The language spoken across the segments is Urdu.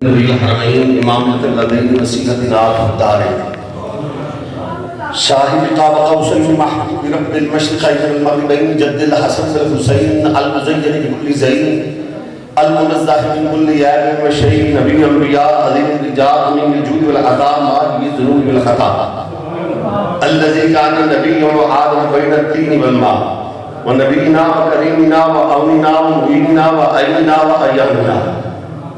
نبی الحرمین امامۃ الذین نصیحت ناف الدارین صاحب قاب قوسین محبوب رب المشرقین والمغربین جد الحسن والحسین المزین بكل زین المنزہ من كل عیب وشین نبی انبیاء عظیم الرجال من الجود والعطاء ماہی الذنوب والخطا الذی کان نبی وآدم بین الطین والماء ونبینا وکریمنا وعوننا ومعیننا وعیننا وعیاننا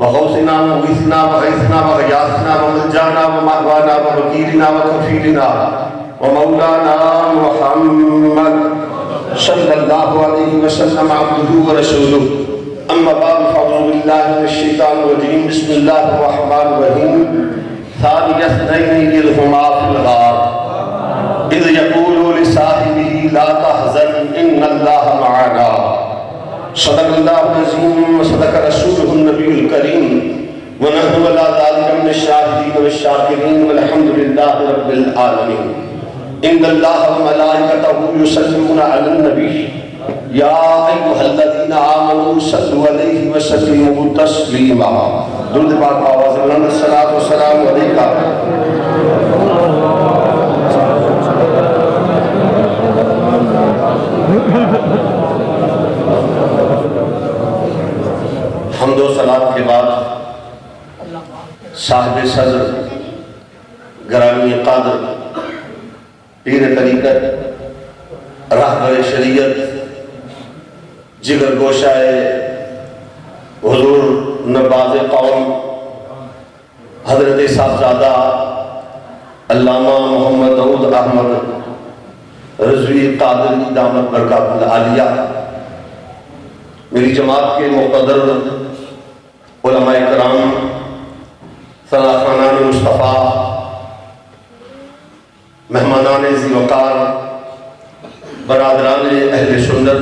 وغوثنا وغیثنا وغیثنا وغیاثنا وملجانا ومأوانا ووکیلنا وکفیلنا ومولانا محمد صلی اللہ علیہ وسلم عبدہ ورسولہ اما بعد فاعوذ باللہ من الشیطان الرجیم بسم اللہ الرحمن الرحیم ثانی اثنین اذ ہما فی الغار اذ یقول لصاحبہ لا تحزن ان اللہ معنا صدق اللہ العظیم وصدق رسولہ النبی الکریم ونحن علی ذلک من الشاہدین والشاکرین والحمد للہ رب العالمین ان اللہ وملائکتہ یصلون علی النبی یا ایھا الذین آمنوا صلوا علیہ وسلموا تسلیما درود پاک آواز بلند الصلاۃ والسلام علیکہ حمد و صلات کے بعد صاحب صدر گرامی قادر پیر طریقت راہبر شریعت جگر گوشہ حضور نباز قوم حضرت صاحبزادہ علامہ محمد داؤد احمد رضوی قادری دامت برکات العالیہ، میری جماعت کے مقتدر علماء کرام، سرافران مصطفیٰ، مہمانان ذی وقار، برادران اہل سنت،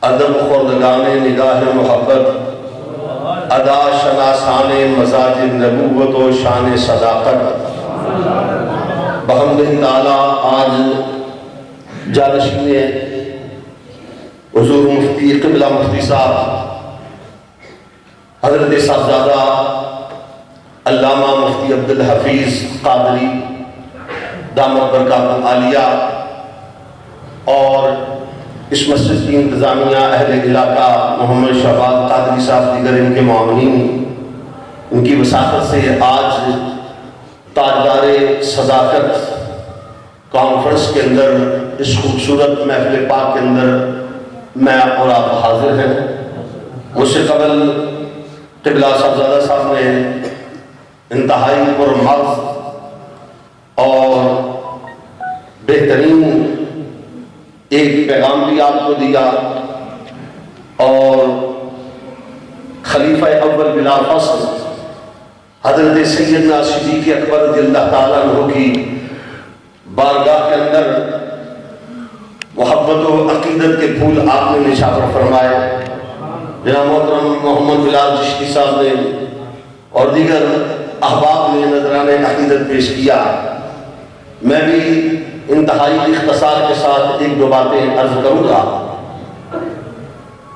ادب خوردگان نگاہ محبت، ادا شناسان مزاج نبوت و شان صداقت، بحمدہ تعالیٰ آج جانشین حضور مفتی قبلہ مفتی صاحب حضرت صاحبزادہ علامہ مفتی عبدالحفیظ قادری دامت برکات العالیہ اور اس مسجد کی انتظامیہ، اہل علاقہ، محمد شہباز قادری صاحب دیگر ان کے معاونین، ان کی وساطت سے آج تاجدار صداقت کانفرنس کے اندر اس خوبصورت محفل پاک کے اندر میں اور آپ حاضر ہیں۔ مجھ سے قبل قبلہ صاحبزادہ صاحب نے انتہائی پرمغز اور بہترین ایک پیغام بھی آپ کو دیا، اور خلیفہ اول بلا فصل حضرت سیدنا صدیق اکبر رضی اللہ تعالیٰ عنہ کی بارگاہ کے اندر محبت و عقیدت کے پھول آپ نے نشاور فرمائے۔ جناب محترم محمد بلال چشتی صاحب نے اور دیگر احباب نے نذرانے عقیدت پیش کیا۔ میں بھی انتہائی اختصار کے ساتھ ایک دو باتیں عرض کروں گا۔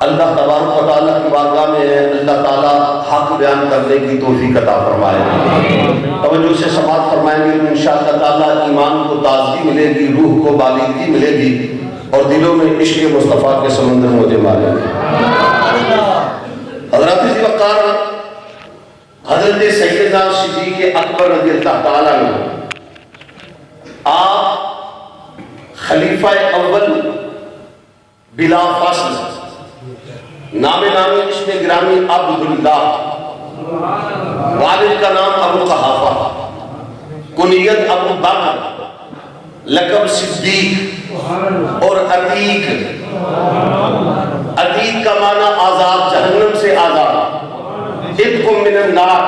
اللہ تبارک و تعالیٰ کی بارگاہ میں اللہ تعالیٰ حق بیان کرنے کی توفیق عطا فرمائے۔ توجہ سے سماعت فرمائیں گے تو انشاءاللہ تعالیٰ ایمان کو تازگی ملے گی، روح کو بالغی ملے گی، اور دلوں میں عشق مصطفیٰ کے سمندر موجے ماریں گے۔ حضرت ذی وقار حضرت سیدنا صدیق اکبر رضی اللہ تعالیٰ عنہ، آپ خلیفہ اول بلا فاصل، نام نامی اسم گرامی عبداللہ، والد کا نام ابو قحافہ، کنیت ابو بکر، لقب صدیق اور عتیق۔ عتیق کا معنی آزاد، جہنم سے آزاد، عتق من النار۔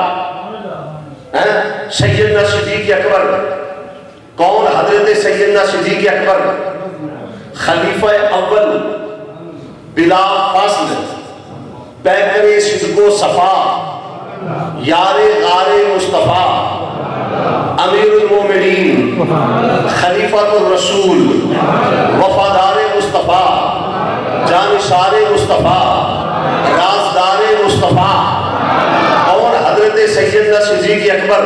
سیدنا صدیق اکبر کون؟ حضرت سیدنا صدیق اکبر خلیفہ اول بلا فاصل، پیکر صدق و صفا، یار غار مصطفیٰ، امیر المومنین، خلیفۃ الرسول، وفادار مصطفیٰ، جانشار مصطفیٰ، رازدار مصطفیٰ، اور حضرت سیدنا صدیق اکبر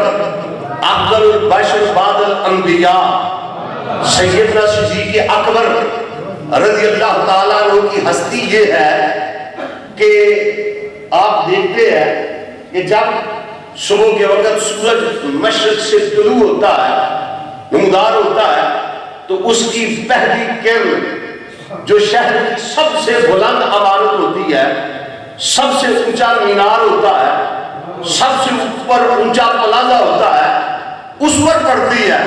افضل البشر بعد الانبیاء سیدنا صدیق اکبر رضی اللہ تعالیٰ عنہ کی ہستی یہ ہے کہ آپ دیکھتے ہیں کہ جب صبح کے وقت سورج مشرق سے طلوع ہوتا ہے، نمودار ہوتا ہے، تو اس کی پہلی کرن جو شہر کی سب سے بلند عمارت ہوتی ہے، سب سے اونچا مینار ہوتا ہے، سب سے اوپر اونچا پلازا ہوتا ہے، اس پر پڑتی ہے۔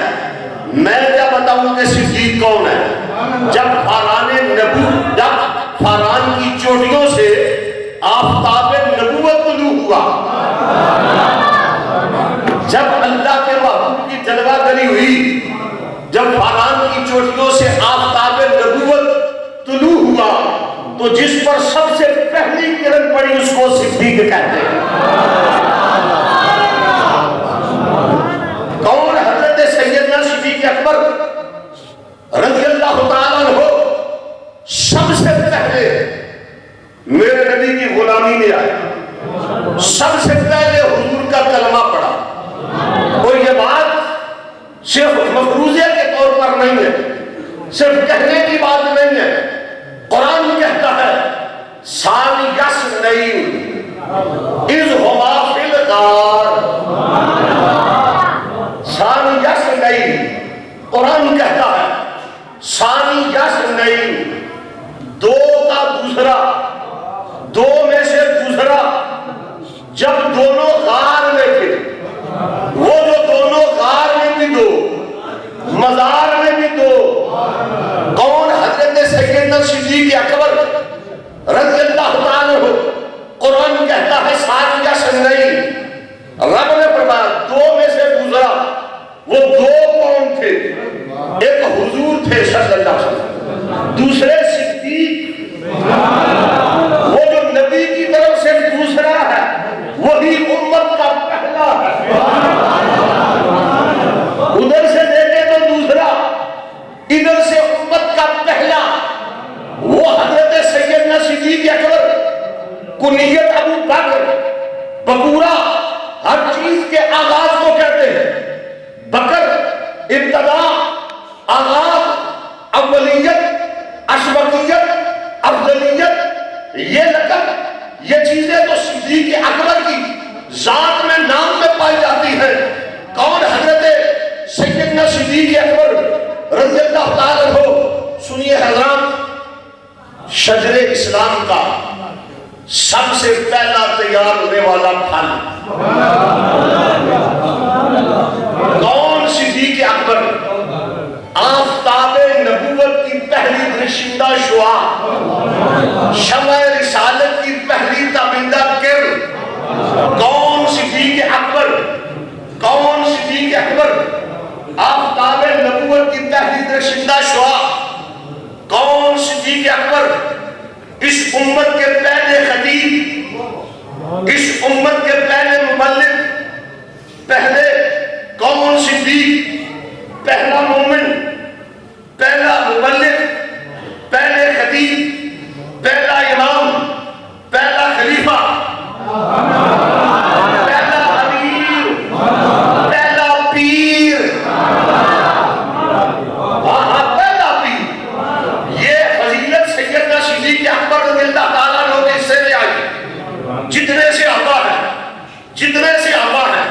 میں کیا بتاؤں کہ صدیق کون ہے؟ جب فاران کی چوٹیوں سے آفتاب نبوت طلوع ہوا، جب اللہ کے محبوب کی جلوہ گری ہوئی، جب فاران کی چوٹیوں سے آفتاب نبوت طلوع ہوا، تو جس پر سب سے پہلی کرن پڑی اس کو صدیق کہتے ہیں۔ کون؟ حضرت سیدنا صدیق اکبر رضی اللہ تعالیٰ عنہ سب سے پہلے میرے نبی کی غلامی میں آئے، سب سے پہلے حضور کا کلمہ پڑھا۔ اور یہ بات صرف مفروضے کے طور پر نہیں ہے، صرف کہنے کی بات نہیں ہے، قرآن کہتا ہے ثانی یسنین اذ ہما فی الغار، ثانی یسنین، قرآن کہتا ہے ثانی یسنین، دو کا دوسرا، دو میں سے دوسرا، جب دونوں غار میں تھے، وہ جو دونوں غار میں بھی دو، مزار میں بھی دو، کون؟ حضرت سیدنا صدیق اکبر رضی اللہ تعالیٰ عنہ۔ قرآن کہتا ہے ثانی یسنین، رب نے فرمایا دو میں سے دوسرا، وہ دو کون تھے؟ ایک حضور تھے صلی اللہ علیہ وسلم، دوسرے صدیق، وہ جو نبی کی طرف سے دوسرا ہے وہی امت کا پہلا ہے۔ ادھر سے دیکھے تو دوسرا، ادھر سے امت کا پہلا، وہ حضرت سیدنا صدیق اکبر، کنیت ابو بکر، بکورا ہر چیز کے آغاز کو کہتے ہیں، بکر ابتدا، آغاز، اولیت، اشبقیت، افضلیت، یہ لقب، یہ چیزیں تو صدیق اکبر کی ذات میں، نام میں پائی جاتی ہیں۔ کون؟ حضرت سیدنا صدیق اکبر رضی اللہ تعالیٰ عنہ۔ سنیے حضرات، شجر اسلام کا سب سے پہلا تیار ہونے والا پھل کون؟ صدیق اکبر، آفتاب نبوت کی پہلی درشندہ شعاع، شمع رسالت کی پہلی تابندہ کرن، کون؟ صدیق اکبر۔ کون؟ صدیق اکبر، آفتاب نبوت کی پہلی درشندہ شعاع، کون؟ صدیق اکبر، اس امت کے پہلے خطیب، اس امت کے پہلے مبلغ، پہلے کون؟ صدیق، پہلا مومن، پہلا مبلغ، پہلے خطیب، پہلا امام، پہلا خلیفہ، پہلا امیر، پہلا پیر، پہلا پیر۔ یہ فضیلت سیدنا صدیق اکبر رضی اللہ تعالیٰ عنہ کے حصے میں آئی۔ جتنے سے آبا ہے، جتنے سے آبا ہے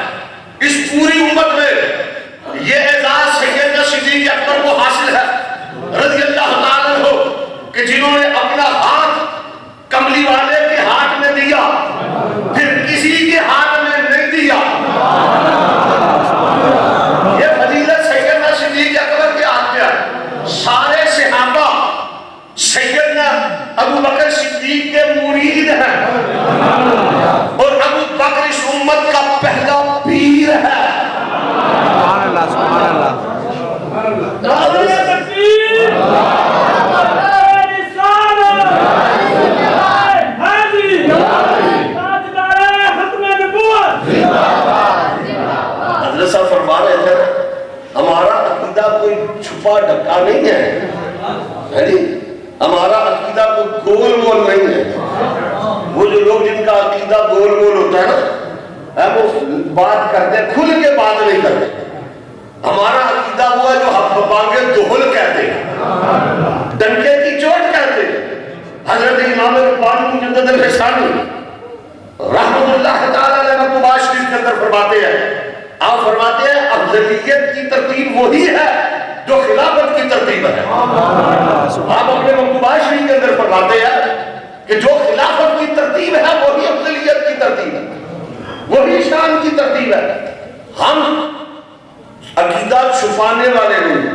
اس پوری امت میں، یہ اعزاز سیدنا صدیق اکبر کو حاصل ہے رضی اللہ تعالیٰ عنہ، کہ جنہوں نے اپنا ہاتھ کملی والے کے ہاتھ میں دیا، پھر کسی کے ہاتھ میں نہیں دیا۔ یہ فضیلت سیدنا صدیق اکبر کے ہاتھ میں ہے۔ سارے صحابہ سیدنا ابو بکر صدیق کے مرید ہیں، اور ابو بکر اس امت کا پہلا پیر ہے۔ سبحان اللہ، سبحان اللہ۔ حضرت صاحب فرما رہے تھے ہمارا عقیدہ کوئی چھپا ڈھکا نہیں ہے، ہمارا عقیدہ کوئی گول مول نہیں ہے۔ وہ جو لوگ جن کا عقیدہ گول مول ہوتا ہے نا، وہ بات کرتے ہیں، کھل کے بات نہیں کرتے. ہمارا عقیدہ ہوا جو ہم بانگے دہل کہتے ہیں، ڈنکے کی چوٹ کہتے ہیں. حضرت امام ربانی مجدد الفسانی رحمۃ اللہ تعالیٰ علیہ مکتوبات شریف کے اندر فرماتے ہیں، آپ فرماتے ہیں افضلیت کی ترتیب وہی ہے جو خلافت کی ترتیب ہے. آپ اپنے مکتوبات شریف کے اندر فرماتے ہیں کہ جو خلافت کی ترتیب ہے وہی افضلیت کی ترتیب ہے، وہی شان کی ترتیب ہے. ہم عقیدہ چھپانے والے نہیں،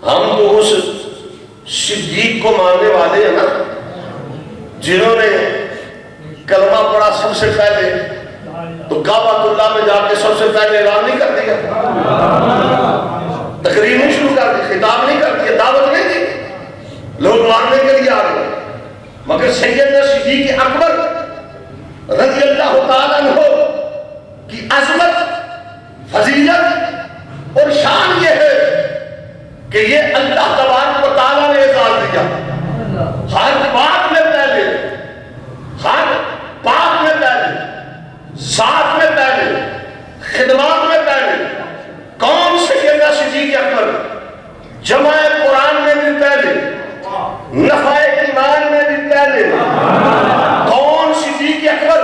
ہم تو اس صدیق کو ماننے والے ہیں نا جنہوں نے کلمہ پڑھا سب سے پہلے تو کعبۃ اللہ میں جا کے سب سے پہلے اعلان نہیں کر دیا، تقریر نہیں شروع کر دی، خطاب نہیں کر دیا، دعوت نہیں دی، لوگ ماننے کے لیے آ گئے. مگر سیدنا صدیق اکبر رضی اللہ تعالیٰ عنہ کی عظمت، فضیلت اور شان یہ ہے کہ یہ اللہ تبارک و تعالیٰ نے اعزاز دیا. ہر بات میں پہلے، ہر بات میں پہلے، ذات میں پہلے، خدمات میں پہلے. کون سیدنا صدیق اکبر؟ جمع قرآن میں بھی پہلے، نفع ایمان میں بھی پہلے. کون صدیق اکبر؟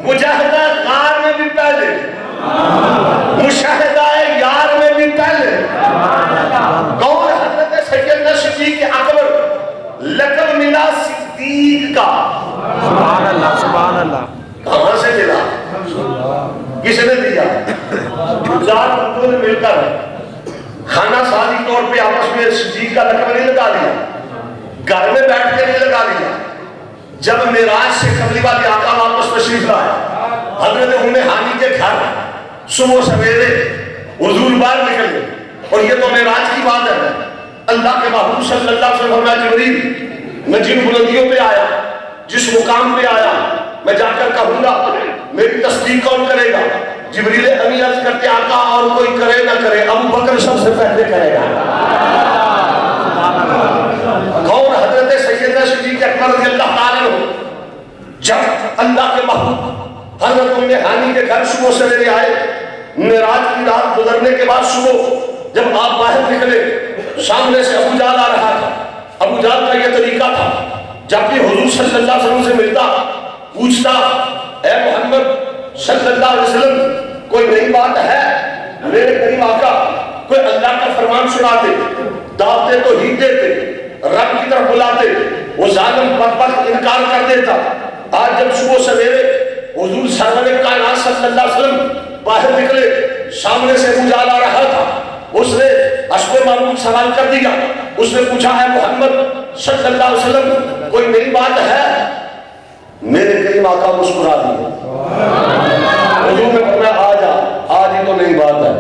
مجاہدہ غار میں بھی پہلے، مشاہدہ یار میں بھی پہلے. کون؟ حضرت سیدنا صدیق اکبر لقب ملا صدیق کا. سبحان اللہ سبحان اللہ. کہاں سے ملا؟ کس نے دیا؟ چار بندوں نے مل کر خانہ سازی طور پہ آپس میں صدیق کا لقب نہیں لگا دیا، گھر میں بیٹھ کے نہیں لگا دیا. جب معراج سے قبلی والے آقا واپس تشریف لائے، حضرت ام ہانی کے گھر صبح سویرے حضور باہر نکلے، اور یہ تو معراج کی بات ہے. اللہ کے محبوب صلی اللہ علیہ وسلم فرمایا جبریل میں جن بلندیوں پہ آیا، جس مقام پہ آیا، میں جا کر کہوں گا میری تصدیق کون کرے گا؟ جبریل امین عرض کرتے آقا اور کوئی کرے نہ کرے ابو بکر سب سے پہلے کرے گا. کون؟ حضرت سیدنا صدیق اکبر رضی اللہ تعالیٰ عنہ. جب اللہ کے محبوب حضرت ام ہانی کے گھر صبح سویرے آئے، معراج کی رات گزرنے کے بعد صبح جب آپ باہر نکلے، سامنے سے ابو جہل آ رہا تھا. ابو جہل کا یہ طریقہ تھا، جب بھی حضور صلی اللہ علیہ وسلم سے ملتا پوچھتا اے محمد صلی اللہ علیہ وسلم کوئی نئی بات ہے؟ میرے کریم آقا کوئی اللہ کا فرمان سناتے، دعوت توحید دیتے، رب کی طرف بلاتے. وہ ظالم بدبخت انکار کر دیتا. آج جب صبح سویرے حضور سرور کائنات صلی اللہ علیہ وسلم باہر نکلے، سامنے سے ابو جہل آ رہا تھا، اس نے حسب معمول سوال کر دیا. اس نے پوچھا ہے محمد صلی اللہ علیہ وسلم کوئی نئی بات ہے؟ میرے کریم آقا مسکرا دیے. حضور نے فرمایا آ جا، آج ہی تو نئی بات ہے.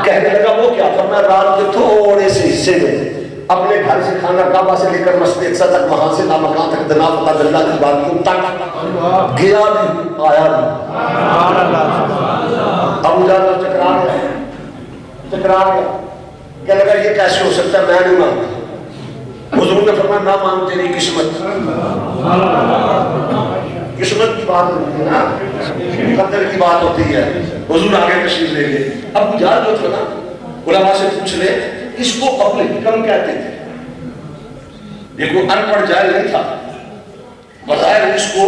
کہنے لگا وہ کیا؟ فرمایا رات کے تھوڑے سے حصے میں اپنے گھر سے خانہ کعبہ سے لے کر مسجد اقصی تک، وہاں سے لامکان تک، دنا فتح اللہ کی باتوں تک گیا بھی آیا بھی. ابو جہل چکرا گیا، کہنے لگا یہ کیسے ہو سکتا ہے، میں نہیں مانتا. حضور نے فرمایا نہ مان تیری قسمت. قسمت کی بات ہوتی ہے نا، قدر کی بات ہوتی ہے. حضور آگے تشریف لے گئے. ابو جہل جو تھا نا، علماء سے پوچھ لے اس کو اپنے حکم کہتے تھے. یہ کوئی ان پڑھ جاہل نہیں تھا، بظاہر اس کو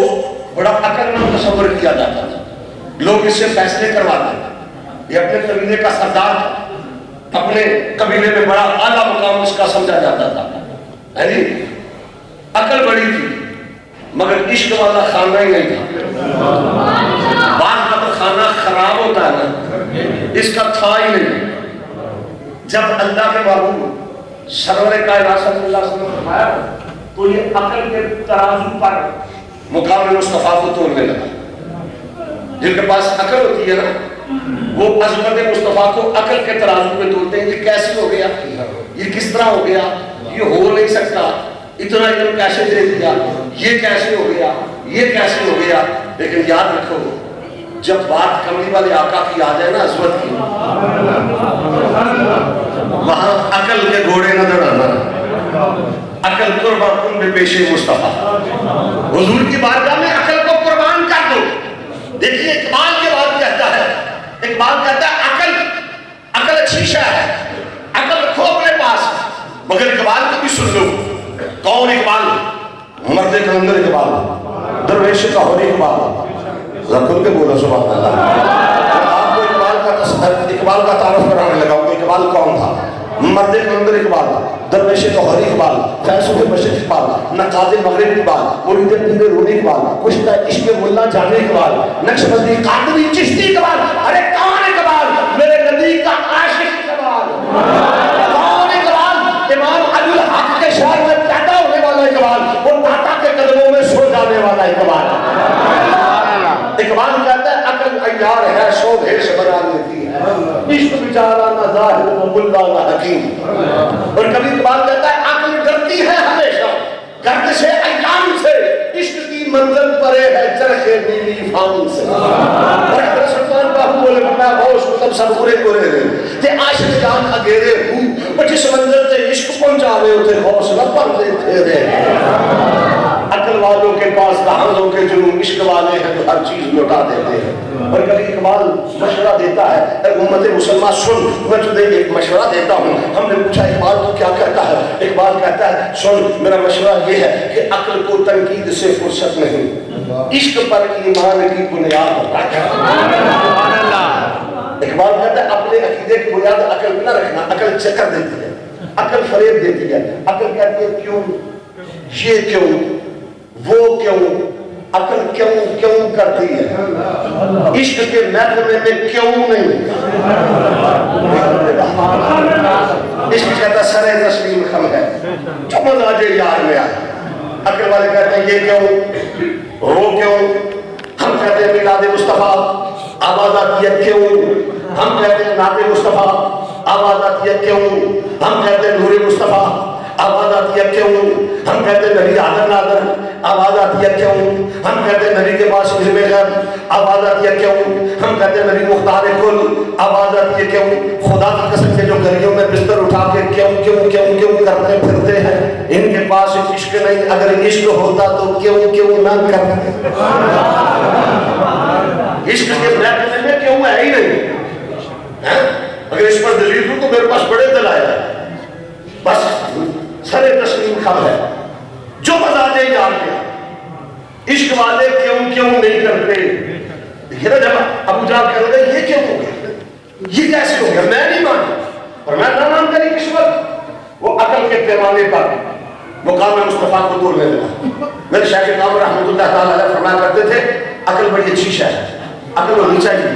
بڑا عقل مند تصور کیا جاتا تھا. لوگ اس سے فیصلے کرواتے تھے. یہ اپنے قبیلے کا سردار تھا، اپنے قبیلے میں بڑا اعلیٰ مقام اس کا سمجھا جاتا تھا. عقل بڑی تھی مگر عشق والا خانہ ہی نہیں تھا. بعض کا تو خانہ خراب ہوتا ہے نا، اس کا تھا ہی نہیں. جب اللہ کے محبوب سرور کائنات صلی اللہ علیہ وسلم فرمایا تو یہ عقل کے ترازو پر مقام مصطفیٰ کو تولنے لگا. جن کے پاس عقل ہوتی ہے نا وہ عظمت مصطفیٰ کو عقل کے ترازو پہ تولتے ہیں. یہ کیسے ہو گیا، یہ کس طرح ہو گیا، یہ ہو نہیں سکتا، اتنا علم کیسے دے دیا، یہ کیسے ہو گیا، یہ کیسے ہو گیا. لیکن یاد رکھو جب بات کملی والے آقا کی آ جائے نا عظمت کی، وہاں عقل کے گھوڑے نظر آنا. عقل قربان کن بے پیش مصطفیٰ. حضور کی بارگاہ میں عقل کو قربان کر دو. اقبال کہتا ہے عقل اچھی شے ہے، عقل رکھو اپنے پاس، مگر اقبال کو بھی سن لو. کون اقبال؟ مرد کلندر اقبال، درویش لاہور اقبال. ذرا کھل کے بولو سبحان اللہ. آپ کو اقبال کا تعارف کرانے لگا ہوں. اقبال کون تھا؟ مرد کلندر اقبال، درویش لاہور اقبال، فیصل مشرق اقبال، نقاد مغرب اقبال، مرید پیر رونی اقبال، کشتہ عشق ملا جانے اقبال، نقشبندی قادری چشتی اقبال. ارے کون اقبال؟ میرے نبی کا عاشق اقبال. کون اقبال؟ امام ابو الحق کے شہر میں پیدا ہونے والا اقبال، وہ داتا کے قدموں میں سو جانے والا اقبال. اقبال کہتا ہے عقل عیار ہے سو بھیش بنا لیتی ہے، عشق بیچارہ نہ ظاہر و ملا نہ حکیم. اور کبھی اقبال کہتا ہے عقل ڈرتی ہے ہمیشہ گردش ایام سے، عشق کی منزل پرے ہے چرخ نیلی فام سے. اور حضرت سلطان باہو بولے میں ہوش مطلب سب برے برے رہے تے عاشق جان اگیرے ہوں، اور جس منزل تے عشق پہنچاوے اتنے حوصلہ پر دیتے رہے. عقل والوں کے پاس لحاظوں کے جنون عشق والے ہیں تو ہر چیز لوٹا دیتے ہیں. اور کبھی اقبال مشورہ دیتا ہے، اے امت مسلمہ سن، میں تجھے ایک مشورہ دیتا ہوں. ہم نے پوچھا اقبال تو کیا کہتا ہے؟ اقبال کہتا ہے سن میرا مشورہ یہ ہے کہ عقل کو تنقید سے فرصت نہیں، عشق پر ایمان کی بنیاد رکھ. اقبال کہتا ہے اپنے عقیدے کی بنیاد عقل میں نہ رکھنا. عقل چکر دیتی ہے، عقل فریب دیتی ہے. عقل کہتی ہے کیوں، یہ کیوں، وہ کیوں. عقل کیوں کرتی ہے، عشق کے محکمے میں کیوں نہیں. عشق کہتا سر تسلیم خم ہے جو مزاج یار میں آئے. عقل والے کہتے ہیں یہ کیوں، وہ کیوں. ہم کہتے ہیں میلاد مصطفیٰ آواز آتی ہے کیوں. ہم کہتے ہیں نعت مصطفیٰ آواز آتی ہے کیوں. ہم کہتے ہیں نور مصطفیٰ آواز آتی ہے کیوں. ہم کہتے ہیں نبی آدم نادر آواز آتی ہے کیوں. ہم کہتے ہیں نبی کے پاس علم غیب آواز آتی ہے کیوں. ہم کہتے ہیں نبی مختار کل آواز آتی ہے کیوں. خدا کی قسم سے جو گلیوں میں بستر اٹھا کے کیوں کیوں کیوں کیوں کرتے پھرتے ہیں، ان کے پاس عشق نہیں. اگر عشق ہوتا تو کیوں کیوں نہ کرتے. عشق کے محکمے میں کیوں ہے ہی نہیں. اگر اس پر دلیل ہوں تو میرے پاس بڑے دلائل ہیں. بس سر تسلیم خم ہے جو مزاج یار کیا. عشق والے کیوں نہیں کرتے. دیکھیے نا جب ابو جہل کہنے لگے یہ کیوں ہو گیا، یہ کیسے ہو گیا، میں نہیں مانتا. اور میں نہ مان کری کس وقت وہ عقل کے پیمانے پر مقام مصطفیٰ کو توڑنے لگا. میرے شیخ کامل رحمۃ اللہ تعالیٰ علیہ فرمایا کرتے تھے عقل بڑی اچھی شے ہے، عقل ہونی چاہیے.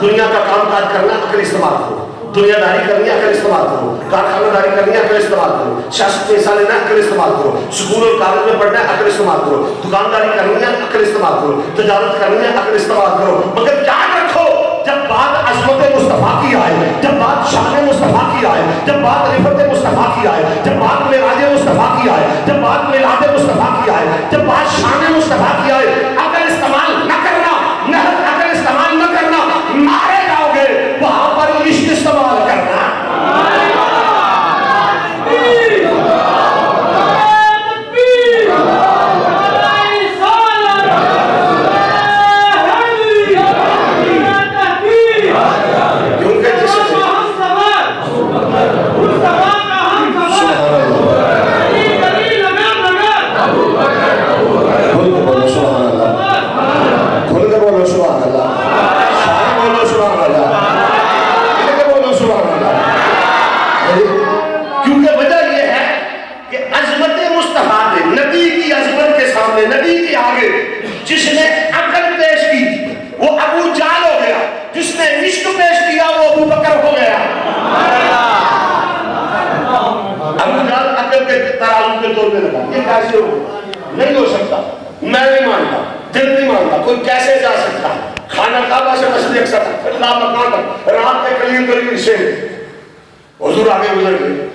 دنیا کا کام کاج کرنا عقل استعمال کرو، دنیا داری کرنی عقل استعمال کرو، کارخانہ داری کرنی عقل استعمال کرو، سیاست میں حصہ لینا عقل استعمال کرو، سکول اور کالج میں پڑھنا عقل استعمال کرو، دکانداری کرنی ہے عقل استعمال کرو، تجارت کرنی ہے عقل استعمال کرو. مگر یاد رکھو جب بات عظمت مصطفیٰ کی آئے، جب بات شان مصطفیٰ کی آئے، جب بات رفعت مصطفیٰ کی آئے، جب بات معراج مصطفیٰ کی آئے، جب بات میلاد مصطفیٰ کی آئے، جب بات شان مصطفیٰ کی آئے، عقل استعمال نہ کرنا، نہر عقل استعمال نہ کرنا، مارے جاؤ گے. وہاں پر عشق استعمال کرنا. نبی کے آگے جس نے عقل پیش کی وہ ابو جہل ہو گیا، جس نے عشق پیش کیا وہ ابو بکر ہو گیا. ابو جہل عقل کے ترازو پہ تولنے لگا. یہ کیسے ہو؟ نہیں ہو سکتا، میں نہیں مانتا، دل نہیں مانتا. کوئی کیسے جا سکتا؟ خانہ کعبہ سے مسجد اقصی تک، پھر لا مکان تک، رات کے قریب سے حضور آگے گزر گئے.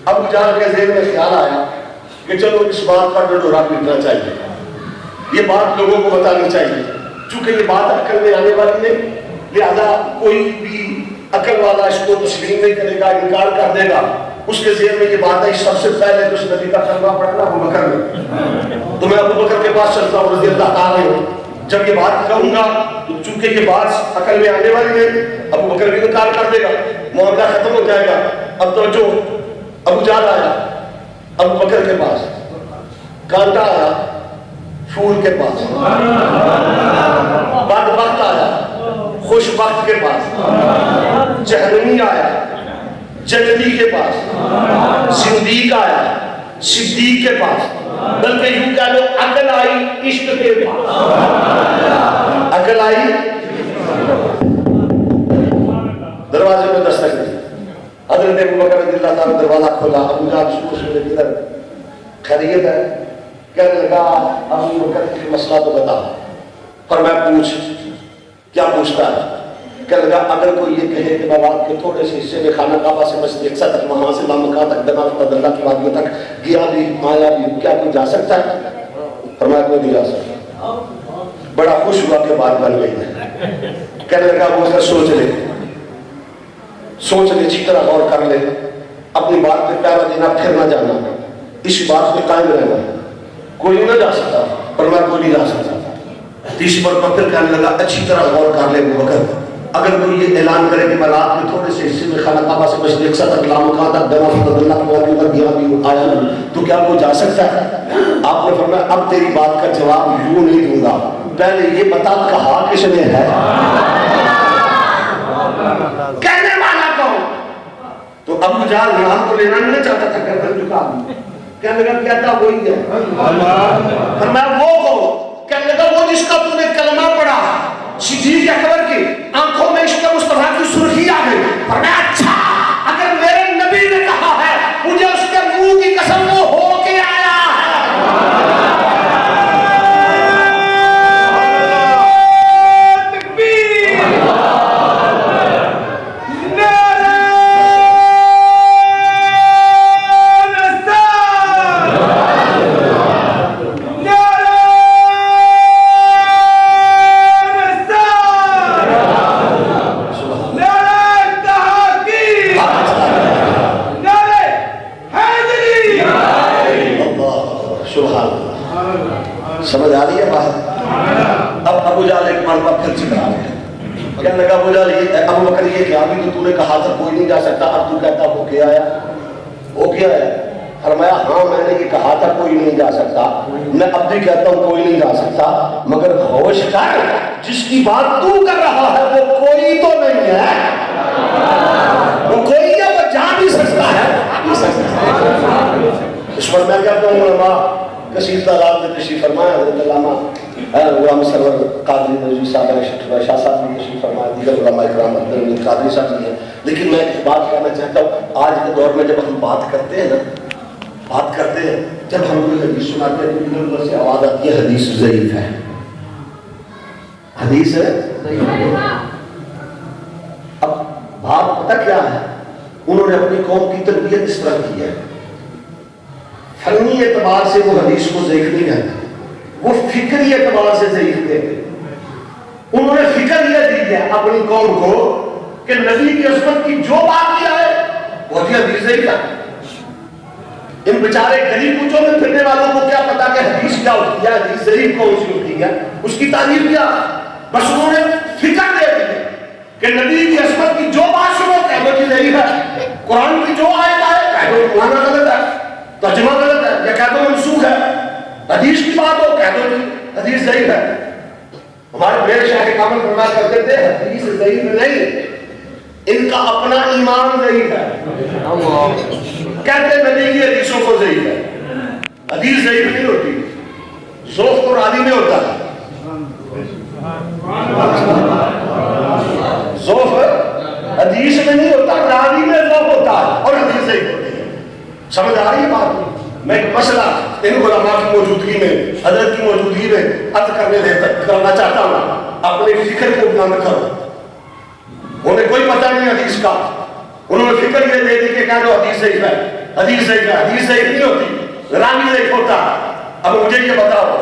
ابو جہل کے ذہن میں خیال آیا کہ چلو اس بات کا ڈنڈورا پیٹنا چاہیے، یہ بات لوگوں کو بتانی چاہیے. چونکہ یہ بات عقل میں آنے والی نہیں، لہذا کوئی بھی عقل والا اس کو تسلیم نہیں کرے گا، انکار کر دے گا. اس کے ذہن میں یہ بات ہے سب سے پہلے تو اس نبی کا کلمہ پڑھنا ابو بکر نے. تو میں ابو بکر کے پاس چلتا ہوں رضی اللہ تعالیٰ عنہ. جب یہ بات کہوں گا تو چونکہ یہ بات عقل میں آنے والی ہے، ابو بکر بھی انکار کر دے گا، معاملہ ختم ہو جائے گا. اب توجہ، ابو جہل آیا ابو بکر کے پاس، کانٹا آیا پھول کے پاس، بدبخت آیا خوش بخت کے پاس، جہنمی آیا جنتی کے پاس، صدیق آیا صدیق کے پاس، بلکہ یوں کہہ لو عقل آئی عشق کے پاس. عقل آئی، دروازے میں دستک دی، حضرت ابو بکر رضی اللہ تعالیٰ دروازہ کھولا. ابو جہل شروع سے کدھر خیریت ہے؟ کہنے لگا ابو بکر کی مسئلہ تو بتا. پر میں پوچھ، کیا پوچھتا ہے؟ کہنے لگا اگر کوئی یہ کہے کہ میں رات کے تھوڑے سے حصے میں خانہ کعبہ سے مسجد اقصیٰ تک، وہاں سے لامکہ تک، دنا اللہ کی وادیوں تک گیا بھی آیا بھی، کیا کوئی جا سکتا ہے؟ فرمایا کوئی نہیں جا سکتا. بڑا خوش ہوا کہ بات بن گئی ہے. کہنے لگا ابو بکر سوچ لے اچھی طرح غور کر لے، اپنی بات پہ پیرا دینا پھر نہ جانا، اس بات پہ قائم رہنا. کوئی نہ جا سکتا، فرمایا کوئی نہیں جا سکتا. تیسری بار پھر کہنے لگا اچھی طرح غور کر لے ابو بکر، اگر کوئی یہ اعلان کرے کہ میں رات میں تھوڑے سے حصے میں خانہ کعبہ سے مسجد اقصیٰ تک، لامکہ تک، دنا اللہ کی وادیوں تک گیا بھی آیا بھی، تو کیا کوئی جا سکتا ہے؟ آپ نے فرمایا اب تیری بات کا جواب یوں نہیں دوں گا، پہلے یہ بتا کہا کس نے ہے. کہنے والا کہو. تو ابو جہل نام کو لینا نہیں چاہتا تھا، گردن جھکا دی. کہنے لگا کہتا وہی ہے. فرمایا وہ کہو. کہنے لگا وہ جس کا تو نے کلمہ پڑھا. صدیق اکبر کی آنکھوں میں عشق مصطفیٰ کی سرخی آ گئی. فرمایا اچھا اگر میرے نبی نے کہا ہے مجھے اس کے منہ کی قسم وہ ہو کے آیا ہے. سمجھ آ رہی ہے بات؟ اب ابو جہل ایک مرتبہ پھر چکرا گیا. کہنے لگا ابو جہل ابو بکر یہ کیا بھی تو نے کہا تھا کوئی نہیں جا سکتا، اب تو کہتا ہو کے آیا ہو کے آیا. فرمایا ہاں میں نے یہ کہا تھا کوئی نہیں جا سکتا، میں اب بھی کہتا ہوں کوئی نہیں جا سکتا، مگر ہوش کر جس کی بات تو کر رہا ہے وہ کوئی تو نہیں ہے. وہ کوئی ہے، وہ جا بھی سکتا ہے. اس پر میں کہتا ہوں علماء کثیر تعداد میں تشریف فرمایا، حضرت علامہ غلام سرور قادری نجوی صاحب نے شاہ صاحب نے تشریف فرمایا، دیگر علماء اکرام عبدالحمید قادری صاحب بھی ہیں. لیکن میں ایک بات کہنا چاہتا ہوں، آج کے دور میں جب ہم بات کرتے ہیں نا، بات کرتے ہیں جب ہم کوئی حدیث سناتے ہیں تو ادھر سے آواز آتی ہے حدیث ضعیف ہے، حدیث ہے. اب بات پتہ کیا ہے، انہوں نے اپنی قوم کی تربیت اس طرح کی ہے، فنی اعتبار سے وہ حدیث کو ضعیف نہیں کہتے، وہ فکری اعتبار سے ضعیف کہتے. انہوں نے فکر یہ دی ہے اپنی قوم کو کہ نبی کی عظمت کی جو بات کیا ہے وہ حدیث ضعیف ہے. ان بیچارے گلی کوچوں میں پھرنے والوں کو کیا پتا کہ حدیث کیا ہوتی ہے، حدیث ضعیف کون سی ہوتی ہے، اس کی تعریف کیا. بس انہوں نے فکر دے دی ہے کہ نبی کی عظمت کی جو بات سنو کہہ دو کہ ضعیف ہے، قرآن کی جو آیت ہے کہہ دو معنی غلط ہے، ترجمہ غلط ہے، یا کہہ دو منسوخ ہے. حدیث کی بات ہو کہہ دو کہ حدیث ضعیف ہے. ہمارے بڑے شاہ کامل فرمایا کرتے تھے حدیث ضعیف نہیں، ان کا اپنا ایمان ضعیف ہے. کہتے نبی کی حدیثوں کو ضعیف ہے. حدیث ضعیف نہیں ہوتی، ذوق تو راوی میں ہوتا ہے. ذوق حدیث میں نہیں ہوتا، راوی میں ذوق ہوتا ہے اور حدیث ضعیف ہوتی ہے. سمجھ آ رہی ہے بات؟ میں ایک مسئلہ ان علماء کی موجودگی میں، حضرت کی موجودگی میں عرض کرنا چاہتا ہوں. اپنے فکر کو بیان کرو. انہیں کوئی پتہ نہیں حدیث کا، انہوں نے فکر یہ دے دی کہ کہہ دو حدیث ضعیف ہے، حدیث ضعیف ہے. حدیث ضعیف نہیں ہوتی، راوی ضعیف ہوتا. اب مجھے یہ بتاؤ،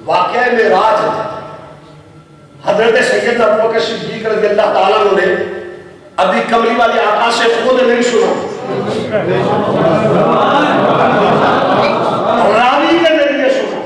واقعہ معراج حضرت سیدنا ابوبکر صدیق رضی اللہ تعالیٰ عنہ نے ابھی کملی والے آقا سے خود نہیں سنا، راوی کے ذریعے سنا.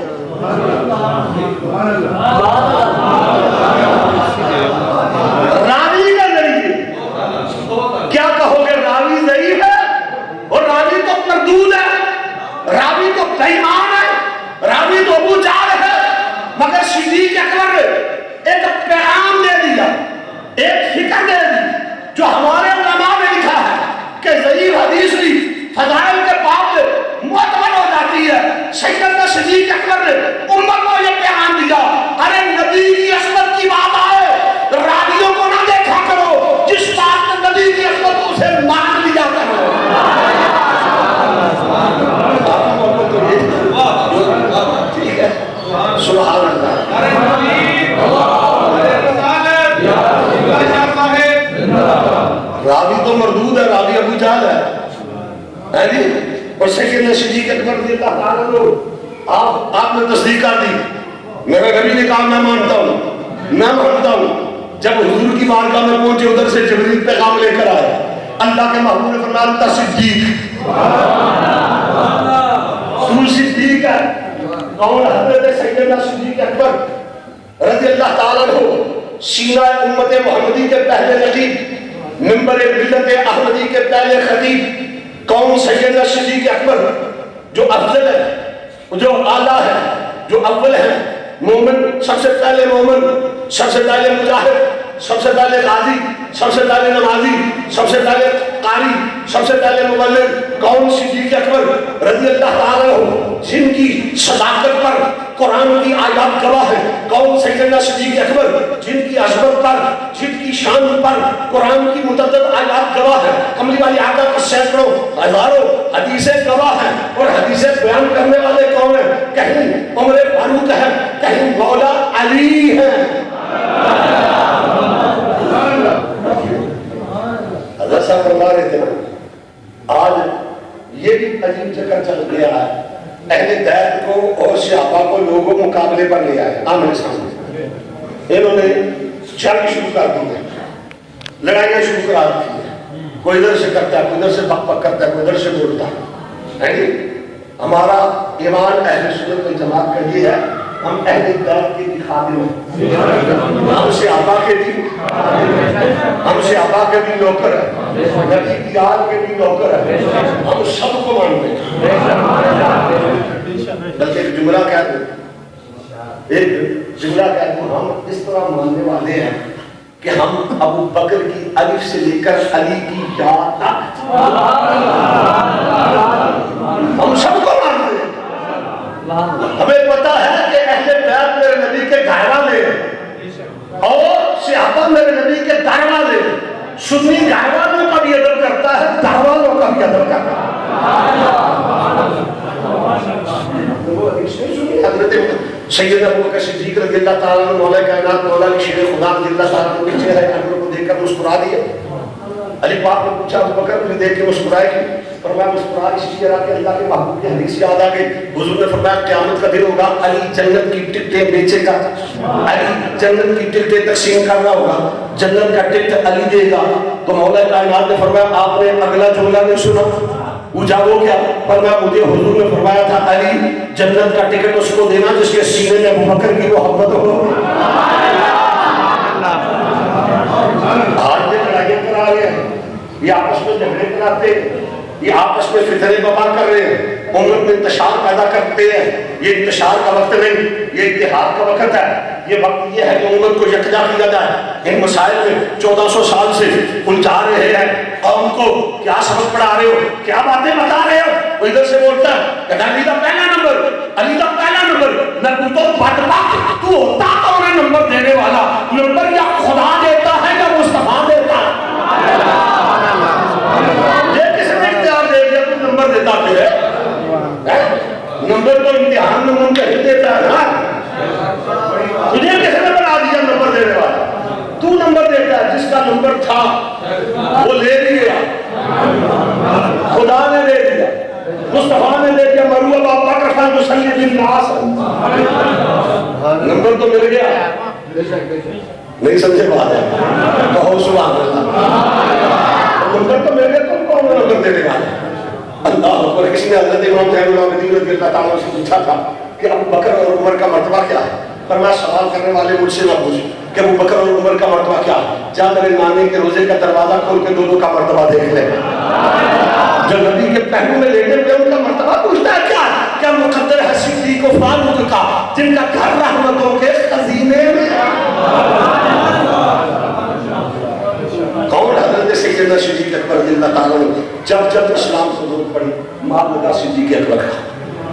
صدیق اکبر رضی اللہ تعالیٰ عنہ آپ نے تصدیق کر دی. میرے نبی نے کہا میں مانتا ہوں. جب حضور کی بارگاہ میں پہنچے ادھر سے جبریل پیغام لے کر آئے. اللہ کے محبوب نے فرمایا انت صدیق. تو صدیق ہے. کون؟ حضرت سیدنا صدیق اکبر رضی اللہ تعالیٰ عنہ سینہ امت محمدی کے پہلے نقیب, منبر ملت احمدی کے پہلے خطیب. کون؟ سیدنا صدیق اکبر جو افضل ہے, جو اعلیٰ ہے, جو اول ہے. مومن, سب سے پہلے مومن, سب سے پہلے مجاہد, سب سے پہلے غازی, سب سے پہلے نمازی, سب سے پہلے قاری, سب سے پہلے مبلغ. کون؟ صدیق اکبر رضی اللہ تعالیٰ عنہ جن کی صداقت پر قرآن کی آیات گواہ ہے. کون؟ سیدنا صدیق اکبر جن کی عظمت پر, جن کی شان پر قرآن کی متعدد آیات گواہ ہے. کملی والے آقا کا سینکڑوں ہزاروں حدیثیں گواہ ہیں. اور حدیثیں بیان کرنے والے کون ہیں؟ کہیں عمر فاروق ہے, کہیں مولا علی ہے. حضرت صاحب فرما رہے تھے آج یہ بھی عجیب چکر چل گیا ہے. اہل بیت کو اور صحابہ کو لوگوں مقابلے پر لے آئے آمنے سامنے. انہوں نے جنگ شروع کر دی ہے, لڑائیاں شروع کرا دی ہے. کوئی ادھر سے کرتا ہے, کوئی ادھر سے بک بک کرتا ہے, کوئی ادھر سے بولتا ہے. ہمارا ایمان اہل سنت والجماعت کا یہ ہے, ہم اہل بیت کے بھی خادم ہیں. ہم صحابہ کے بھی نوکر ہیں, نبی کی آل کے بھی نوکر ہیں. ہم سب کو مانتے ہیں. بلکہ ایک جملہ کہہ دوں, ہم اس طرح ماننے والے ہیں کہ ہم ابو بکر کی الف سے لے کر علی کی یا تک ہم سب کو مانتے ہیں. ہمیں پتا ہے کہ اہل بیت میرے نبی کے گھر والے ہیں اور صحابہ میرے نبی کے در والے ہیں. سنی گھر والوں کا بھی ادب کرتا ہے, در والوں کا بھی ادب کرتا ہے. حضرت سیدنا ابوبکر صدیق رضی اللہ تعالیٰ عنہ مولا کائنات مولا علی شیر خدا رضی اللہ تعالیٰ عنہ کے چہرے انور کو دیکھ کر مسکرا دیے. علی پاک نے پوچھا ابوبکر مجھے دیکھ کے مسکرائے کی؟ فرمایا مسکرا اس لیے رہا کہ اللہ کے محبوب کی حدیث یاد آ گئی. حضور نے فرمایا قیامت کا دن ہوگا, علی جنت کی ٹکٹیں بیچے گا, علی جنت کی ٹکٹیں تقسیم کر رہا ہوگا, جنت کا ٹکٹ علی دے گا. تو مولا کائنات نے فرمایا آپ نے اگلا جملہ نہیں سنا؟ پوچھا وہ کیا؟ فرمایا مجھے حضور نے فرمایا تھا علی جنت کا ٹکٹ اس کو دینا جس کے سینے میں ابوبکر کی محبت ہو. آج یہ لڑائیاں کرا رہے ہیں, یہ آپس میں جھگڑے کراتے ہیں, یہ آپس میں فتنے بپا کر رہے ہیں, امت میں انتشار پیدا کرتے ہیں. یہ انتشار کا وقت نہیں, یہ اتحاد کا وقت ہے. یہ وقت یہ ہے کہ امت کو یکجا کیا جائے. ان مسائل میں 1400 سال سے الجھا رہے ہیں قوم کو. کیا سبق پڑھا رہے ہو, کیا باتیں بتا رہے ہو؟ وہ ادھر سے بولتا ہے کہ علی کا پہلا نمبر, علی کا پہلا نمبر. نہ تو بٹباک تو ہوتا کون ہے نمبر دینے والا؟ نمبر یا خدا دیتا ہے یا مصطفیٰ دیتا ہے؟ یہ کس نے اختیار دے دیا تو نمبر دیتا پھر ہے؟ نمبر تو امتحان میں منتخب دیتا ہے نا. تجھے کس نے بنا دیا نمبر دینے والا؟ تو نمبر دیتا ہے. جس کا نمبر تھا وہ لے لیا, خدا نے دے دیا, مصطفیٰ نے دے دیا. مروا بابا کا خان مسلی بن ناس, نمبر تو مل گیا. نہیں سمجھے بات ہے؟ کہو سبحان اللہ. نمبر تو مل گیا, تم کون نمبر دینے والا؟ اللہ اکبر. کسی نے حضرت امام زین العابدین رضی اللہ تعالیٰ سے پوچھا تھا کہ ابو بکر اور عمر کا مرتبہ کیا ہے؟ فرمایا سوال کرنے والے مجھ سے نہ پوچھ کہ ابو بکر اور عمر کا مرتبہ کیا ہے, جا میرے نانے کے روزے کا دروازہ کھول کے دونوں کا مرتبہ دیکھ لے. جو نبی کے پہلو میں لیٹے ہوئے ان کا مرتبہ پوچھتا ہے کیا؟ کیا مقدر ہے صدیق و فاروق کا جن کا گھر رحمتوں کے خزینے میں. کون؟ حضرت سیدنا صدیق اکبر رضی اللہ تعالیٰ عنہ. جب اسلام کو ضرورت پڑی ماں لگا صدیق اکبر کا.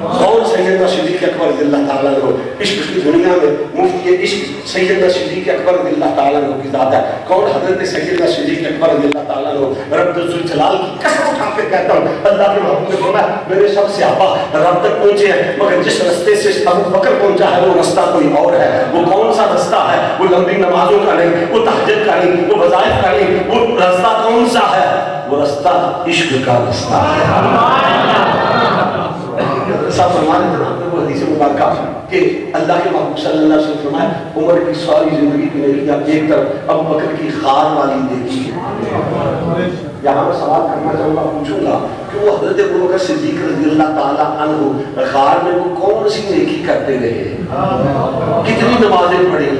کون؟ سیدنا صدیق اکبر رضی اللہ تعالیٰ عنہ. عشق کی دنیا میں مفتی عشق سیدنا صدیق اکبر رضی اللہ تعالیٰ عنہ کی ذات ہے. کون؟ حضرت سیدنا صدیق اکبر رضی اللہ تعالیٰ عنہ. رب ذوالجلال کی قسم اٹھا کے کہتا ہوں, اللہ کے محبوب نے فرمایا میرے سب صحابہ رب تک پہنچے ہیں, مگر جس رستے سے ابو بکر پہنچا ہے وہ رستہ کوئی اور ہے. وہ کون سا رستہ ہے؟ وہ لمبی نمازوں کا نہیں, وہ تہجد کا نہیں, وہ وظائف کا نہیں. وہ رستہ کون سا ہے؟ وہ رستہ عشق کا رستہ ہے. حضرت صاحب فرما رہے تھے نا وہ حدیث مبارکہ کہ اللہ کے محبوب صلی اللہ علیہ وسلم فرمایا عمر کی ساری زندگی کی نیکیاں ایک طرف ابو بکر کی غار والی نیکی ہے. یہاں میں سوال کرنا چاہوں گا, پوچھوں گا کہ وہ حضرت ابو بکر صدیق رضی اللہ تعالیٰ عنہ غار میں وہ کون سی نیکی کرتے رہے, کتنی نمازیں پڑھی,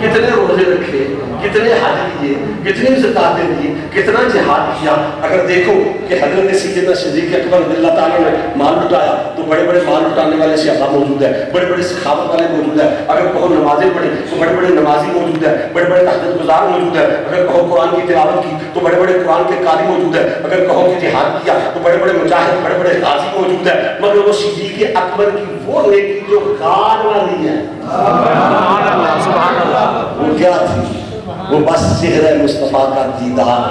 کتنے روزے رکھے, کتنے حج کیے, کتنی زکاتیں دی, کتنا جہاد کیا. اگر دیکھو کہ حضرت سیدنا صدیق اکبر رضی اللہ تعالیٰ نے مال لٹایا تو بڑے بڑے مال لٹانے والے صحابہ موجود ہیں, بڑے بڑے سخاوت والے موجود ہیں. اگر کہو نمازیں پڑھی تو بڑے بڑے نمازی موجود ہیں, بڑے بڑے تہجد گزار موجود ہیں. اگر کہو قرآن کی تلاوت کی تو بڑے بڑے قرآن کے قاری موجود ہیں. اگر کہو کہ جہاد کیا تو بڑے بڑے مجاہد, بڑے بڑے غازی موجود ہیں. مگر وہ صدیق اکبر کی وہ نیکی جو غار والی ہے, سبحان اللہ سبحان اللہ, وہ کیا تھی؟ وہ بس چہرہ مصطفیٰ کا دیدار,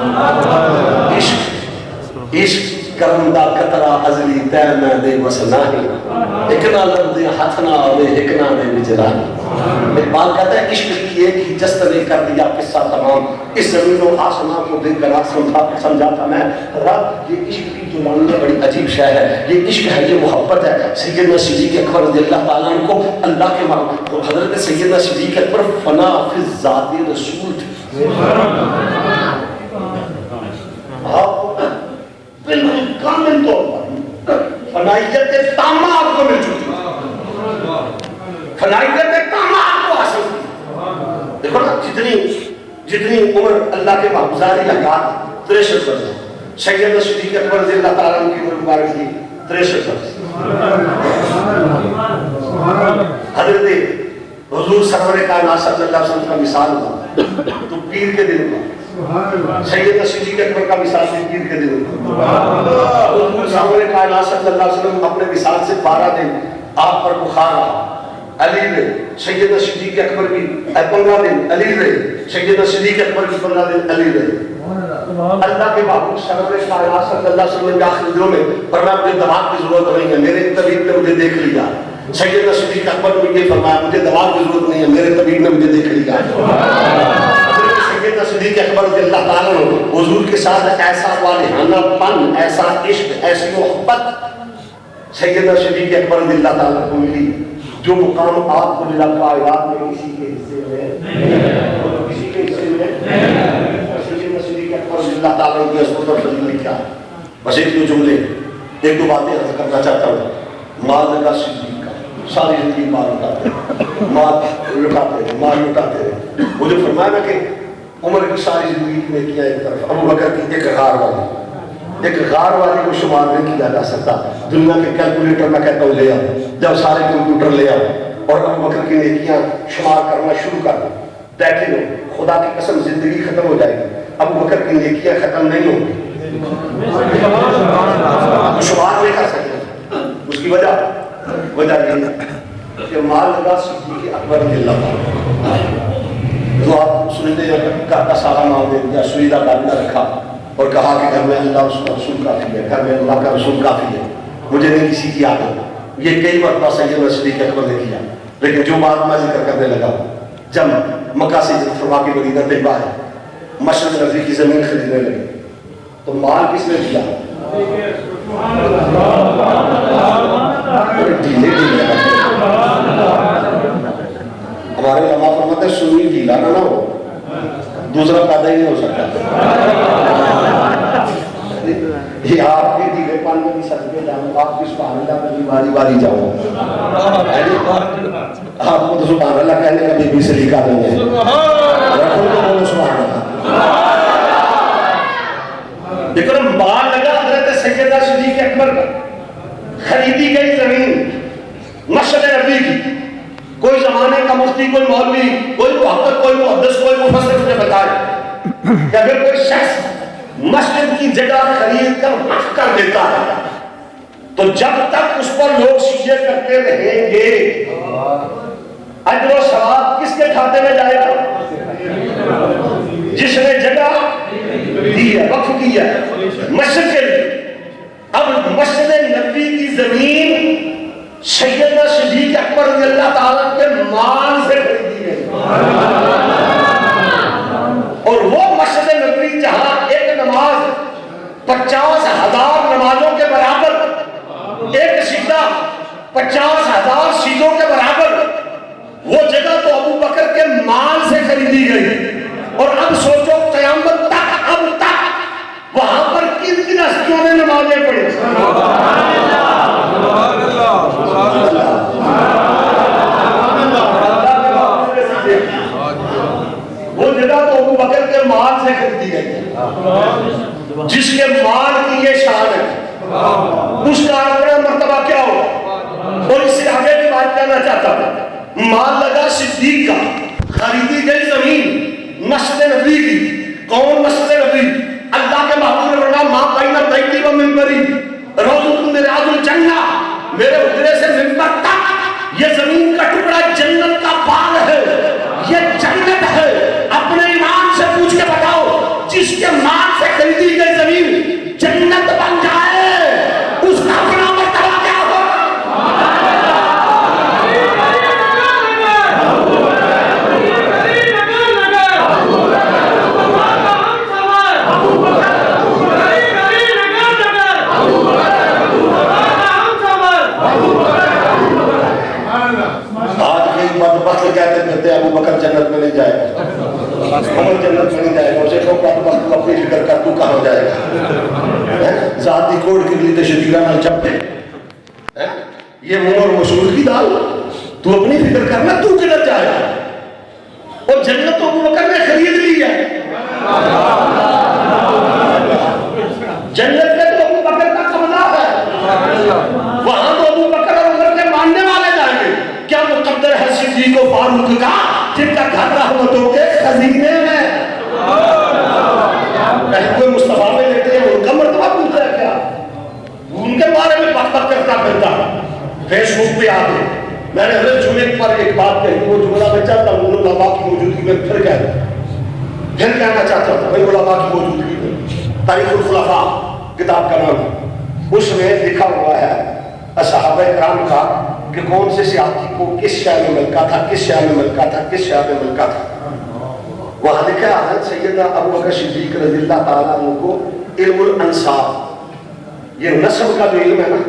عشق عشق کرم دا قطرہ ازلی تے میں دے وسناہی, اکنا لردے ہتھنا آوے اکنا دے بجرانی. اقبال کہتا ہے عشق کی ایک ہی جست نے کر دیا قصہ تمام, اس زمین و آسمان کو دیکھ کر سمجھا تھا میں حضرات یہ عشق کی جو معنی بڑی عجیب شے ہے. یہ عشق ہے, یہ محبت ہے. سیدنا صدیق اکبر رضی اللہ تعالیٰ عنہ کو اللہ کے حضرت سیدنا صدیق اکبر فنا فی ذات رسول تھے. بالکل کامل طور پر فنائیت تامہ آپ کو مل چکی, فنائیت تامہ آپ کو حاصل کی. دیکھو نا جتنی عمر اللہ کے محبوبزاری حیات 63 برس, سیدنا صدیق اکبر رضی اللہ تعالیٰ عنہ کی عمر مبارک کی 63 برس. حضرت حضور سرور کائنات صلی اللہ علیہ وسلم کا مثال ہوا تو پیر کے دن کا, سیدنا صدیق اکبر کا مثال بھی پیر کے دن کا. حضور سرور کائنات صلی اللہ علیہ وسلم اپنے مثال سے 12 دن آپ پر بخار رہا, علی رہے. سیدنا صدیق اکبر بھی 15 دن علی رہے, سیدنا صدیق اکبر بھی 15 دن علی رہے. اللہ کے محبوب سرور کائنات صلی اللہ علیہ وسلم کے آخری دنوں میں فرمایا مجھے دماغ کی ضرورت نہیں ہے, میرے طبیب نے مجھے دیکھ لیا. سیدنا صدیق اکبر نے یہ فرمایا مجھے دماغ کی ضرورت نہیں ہے, میرے طبیب نے مجھے دیکھ لیا. سیدنا صدیق اکبر رضی اللہ تعالیٰ عنہ حضور کے ساتھ ایسا والہانہ پن, ایسا عشق, ایسی محبت سیدنا صدیق اکبر رضی اللہ تعالیٰ کو ملی جو مقام آپ کو ملا کائنات میں کسی کے حصے میں, کسی کے حصے میں. سیدنا صدیق اکبر رضی اللہ تعالیٰ کی عظمت اور فضیلت کیا ہے؟ بس ایک دو جملے, ایک دو باتیں عرض کرنا چاہتا ہوں. مال لگا صدیق کا, ساری زندگی مال لٹاتے رہے, مال لٹاتے رہے, مال لٹاتے رہے. وہ جو فرمایا نا کہ عمر کی ساری زندگی کی نیکیاں ایک طرف, ابو بکر کی ایک غار والی کو شمار نہیں کیا جا سکتا. دنیا کے کیلکولیٹر میں کہتا ہوں لے آؤ, جب سارے کمپیوٹر لے آؤ اور ابو بکر کی نیکیاں شمار کرنا شروع کر دو, دیکھیں لو خدا کی قسم زندگی ختم ہو جائے گی, ابو بکر کی نیکیاں ختم نہیں ہوں گی, شمار نہیں کر سکتے. اس کی وجہ یہ کہ مال لگا صدیق اکبر رضی اللہ تعالیٰ, جو آپ سنتے ہیں گھر کا سارا مال دے دیا, سویدہ کابینہ رکھا اور کہا کہ گھر میں اللہ اس کا رسول کافی ہے, گھر میں اللہ کا رسول کافی ہے, مجھے نہیں کسی کی عادت. یہ کئی مرتبہ سیدنا صدیق اکبر نے کیا. لیکن جو بات میں ذکر کرنے لگا, جب مکہ سے فرما کے مدینہ طیبہ ہے, مشرق نبی کی زمین خریدنے لگے تو مال کس نے دیا؟ ہمارے علماء فرماتے ہیں سنی ڈھیلا نہ ہو, دوسرا پیدا ہی نہیں ہو سکتا. یہ آپ کے ڈھیلے پان میں بھی صدقے جاؤ, آپ کی سبحان اللہ میں بھی باری باری جاؤ, آپ کو تو سبحان اللہ کہنے کا بھی سلیقہ نہیں ہے. رکھو تو بولو سبحان اللہ. دیکھو نا مال لگا حضرت سیدنا صدیق اکبر کا, خریدی گئی زمین مسجد نبی کی. کوئی زمانے کا مفتی, کوئی مولوی, کوئی محقق, کوئی محدث, کوئی مفسر مجھے بتائے کہ اگر کوئی شخص مسجد کی جگہ خرید کر وقف کر دیتا ہے تو جب تک اس پر لوگ سجدے کرتے رہیں گے اجر و ثواب کس کے کھاتے میں جائے گا؟ جس نے جگہ دی ہے, وقف کی ہے مسجد کے لیے. اب مسجد نبی کی زمین سیدنا صدیق اکبر رضی اللہ تعالیٰ کے مال سے خریدی گئی, اور وہ مسجد نبی جہاں ایک نماز 50,000 نمازوں کے برابر, ایک سجدہ وہ ابو بکر کے مال سے خریدی گئی ہے. جس کے مال کی یہ شان ہے اس کا اپنا مرتبہ کیا ہوگا. اور اس سے آگے بھی بات کرنا چاہتا ہوں. مال لگا صدیق کا, خریدی گئی زمین مسجد نبی کی. کون مسجد نبی؟ اللہ کے محبوب نے فرمایا ماں بین بیتی و منبری روضۃ من ریاض الجنہ. میرے حجرے سے منبر تک یہ زمین کا ٹکڑا جنت کا باغ ہے, یہ جنت ہے. اپنے ایمان سے پوچھ کے بتاؤ, جس کے مال سے خریدی گئی زمین جنت بن جائے اس کا اپنا مرتبہ کیا ہوگا. کہتے پھرتے ابو بکر جنت میں نہیں جائے گا, عمر جنت میں نہیں جائے گا. اسے تو اپنی فکر کر تو کہاں جائے گا. ذاتی کوڑ کے لیے تشدیرہ نہ چپتے, یہ منہ اور مسعود کی دال. تو اپنی فکر کرنا تو کدھر جائے گا. اور جنت تو ابو بکر نے خرید لی ہے. جنت میں تو ابو بکر کا قبضہ ہے, وہاں تو ابو بکر اور عمر کے ماننے والے جائیں گے. کیا مقدر ہے صدیق و فاروق کا جن کا گھر رحمتوں کے خزینے میں. کوئی مصطفیٰ میں لیتے ہیں ان کا مرتبہ پوچھتا ہے کیا, ان کے بارے میں بک بک کرتا پھرتا. فیس بک پہ آ گئے, میں نے حضرت جمعے پر ایک بات کہی, وہ جملہ میں چاہتا ہوں علماء کی موجودگی میں پھر کہنا چاہتا ہوں بھائی علماء کی موجودگی میں. تاریخ الخلفاء کتاب کا نام ہے, اس میں لکھا ہوا ہے صحابہ کرام کا کہ کون سے سیاسی کو کس شہر میں ملکا تھا, کس شہر میں ملکا تھا, کس شہر میں ملکا تھا. وہاں لکھا ہے سیدنا ابو بکر صدیق رضی اللہ تعالیٰ عنہ کو علم الانساب, یہ نسب کا جو علم ہے نا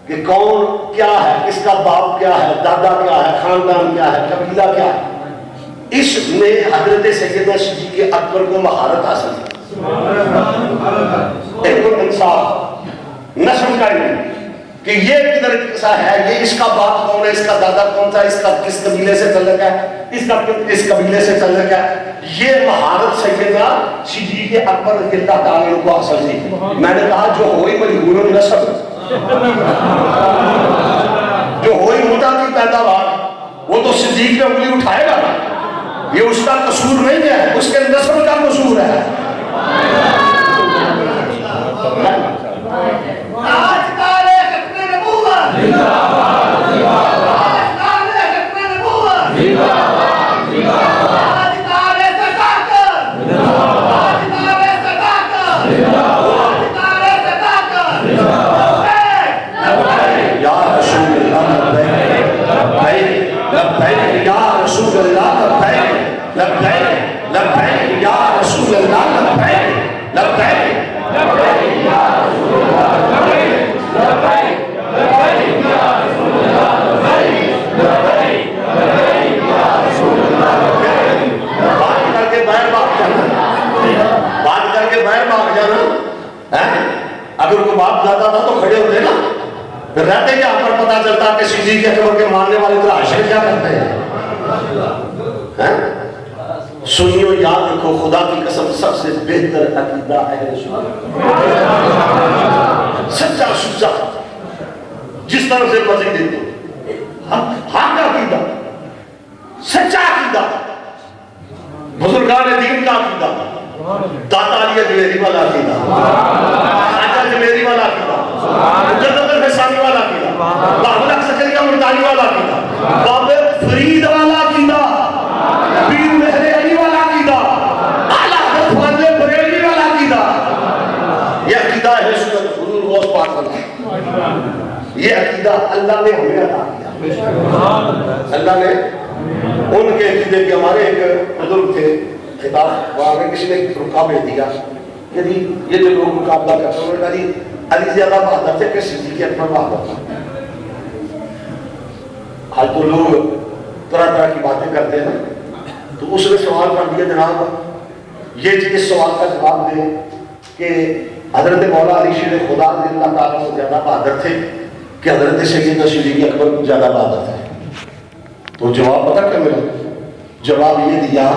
کہ کون کیا ہے, اس کا باپ کیا ہے, دادا کیا ہے, خاندان کیا ہے, قبیلہ کیا ہے, اس میں حضرت سیدنا صدیق اکبر کو مہارت حاصل ہے. علم الانساب نسب کا علم کہ یہ کدھر کسا ہے, یہ اس کا باپ کون ہے, اس کا دادا کون تھا, اس کا کس قبیلے سے تعلق ہے, اس کا کس قبیلے سے تعلق ہے. یہ مہارت سیدنا صدیق اکبر رضی اللہ تعالیٰ عنہ کو حاصل تھی. میں نے کہا جو ہوئی مجبور نسب, جو ہوئی مدہ کی پیداوار وہ تو صدیق پہ انگلی اٹھائے گا. یہ اس کا قصور نہیں ہے, اس کے نسب کا قصور ہے. اگر کوئی باپ دادا تھا تو کھڑے ہوتے نا, پھر رہتے کیا پر پتا چلتا کہ صدیق اکبر کے ماننے والے تو عاشق کیا کرتے ہیں. سنیو یاد رکھو خدا کی قسم سب سے بہتر عقیدہ اہل سنت, سچا سچا جس طرح سے مرضی دیتے حق عقیدہ, سچا عقیدہ, بزرگان دین کا عقیدہ, داتا علی اجمیری والا عقیدہ, خواجہ اجمیری والا عقیدہ, مجدد الفسانی والا عقیدہ, بابا الحق سکریہ مردانی والا عقیدہ, بابا فرید والا عقیدہ, پیر مہر علی والا عقیدہ, اعلیٰ حضرت فاضل بریلوی والا عقیدہ. یہ عقیدہ ہے سنت حضور غوث پاک والا. یہ عقیدہ اللہ نے ہمیں عطا کیا. اللہ نے ان کے عقیدے کے, ہمارے ایک بزرگ تھے خطاب وہاں میں کسی نے رکا بھیج دیا کہ یہ جو لوگ مقابلہ کرتے ہیں, انہوں نے کہا علی زیادہ بہادر تھے کہ صدیق اکبر بہادر تھا. حال تو لوگ طرح طرح کی باتیں کرتے ہیں نا, تو اس نے سوال کر دیا جناب یہ جس سوال کا جواب دیں کہ حضرت مولا علی شیر خدا رضی اللہ تعالیٰ سے زیادہ بہادر تھے کہ حضرت سیدنا صدیق اکبر زیادہ بہادر تھے. تو جواب پتہ کیا ملا؟ جواب یہ دیا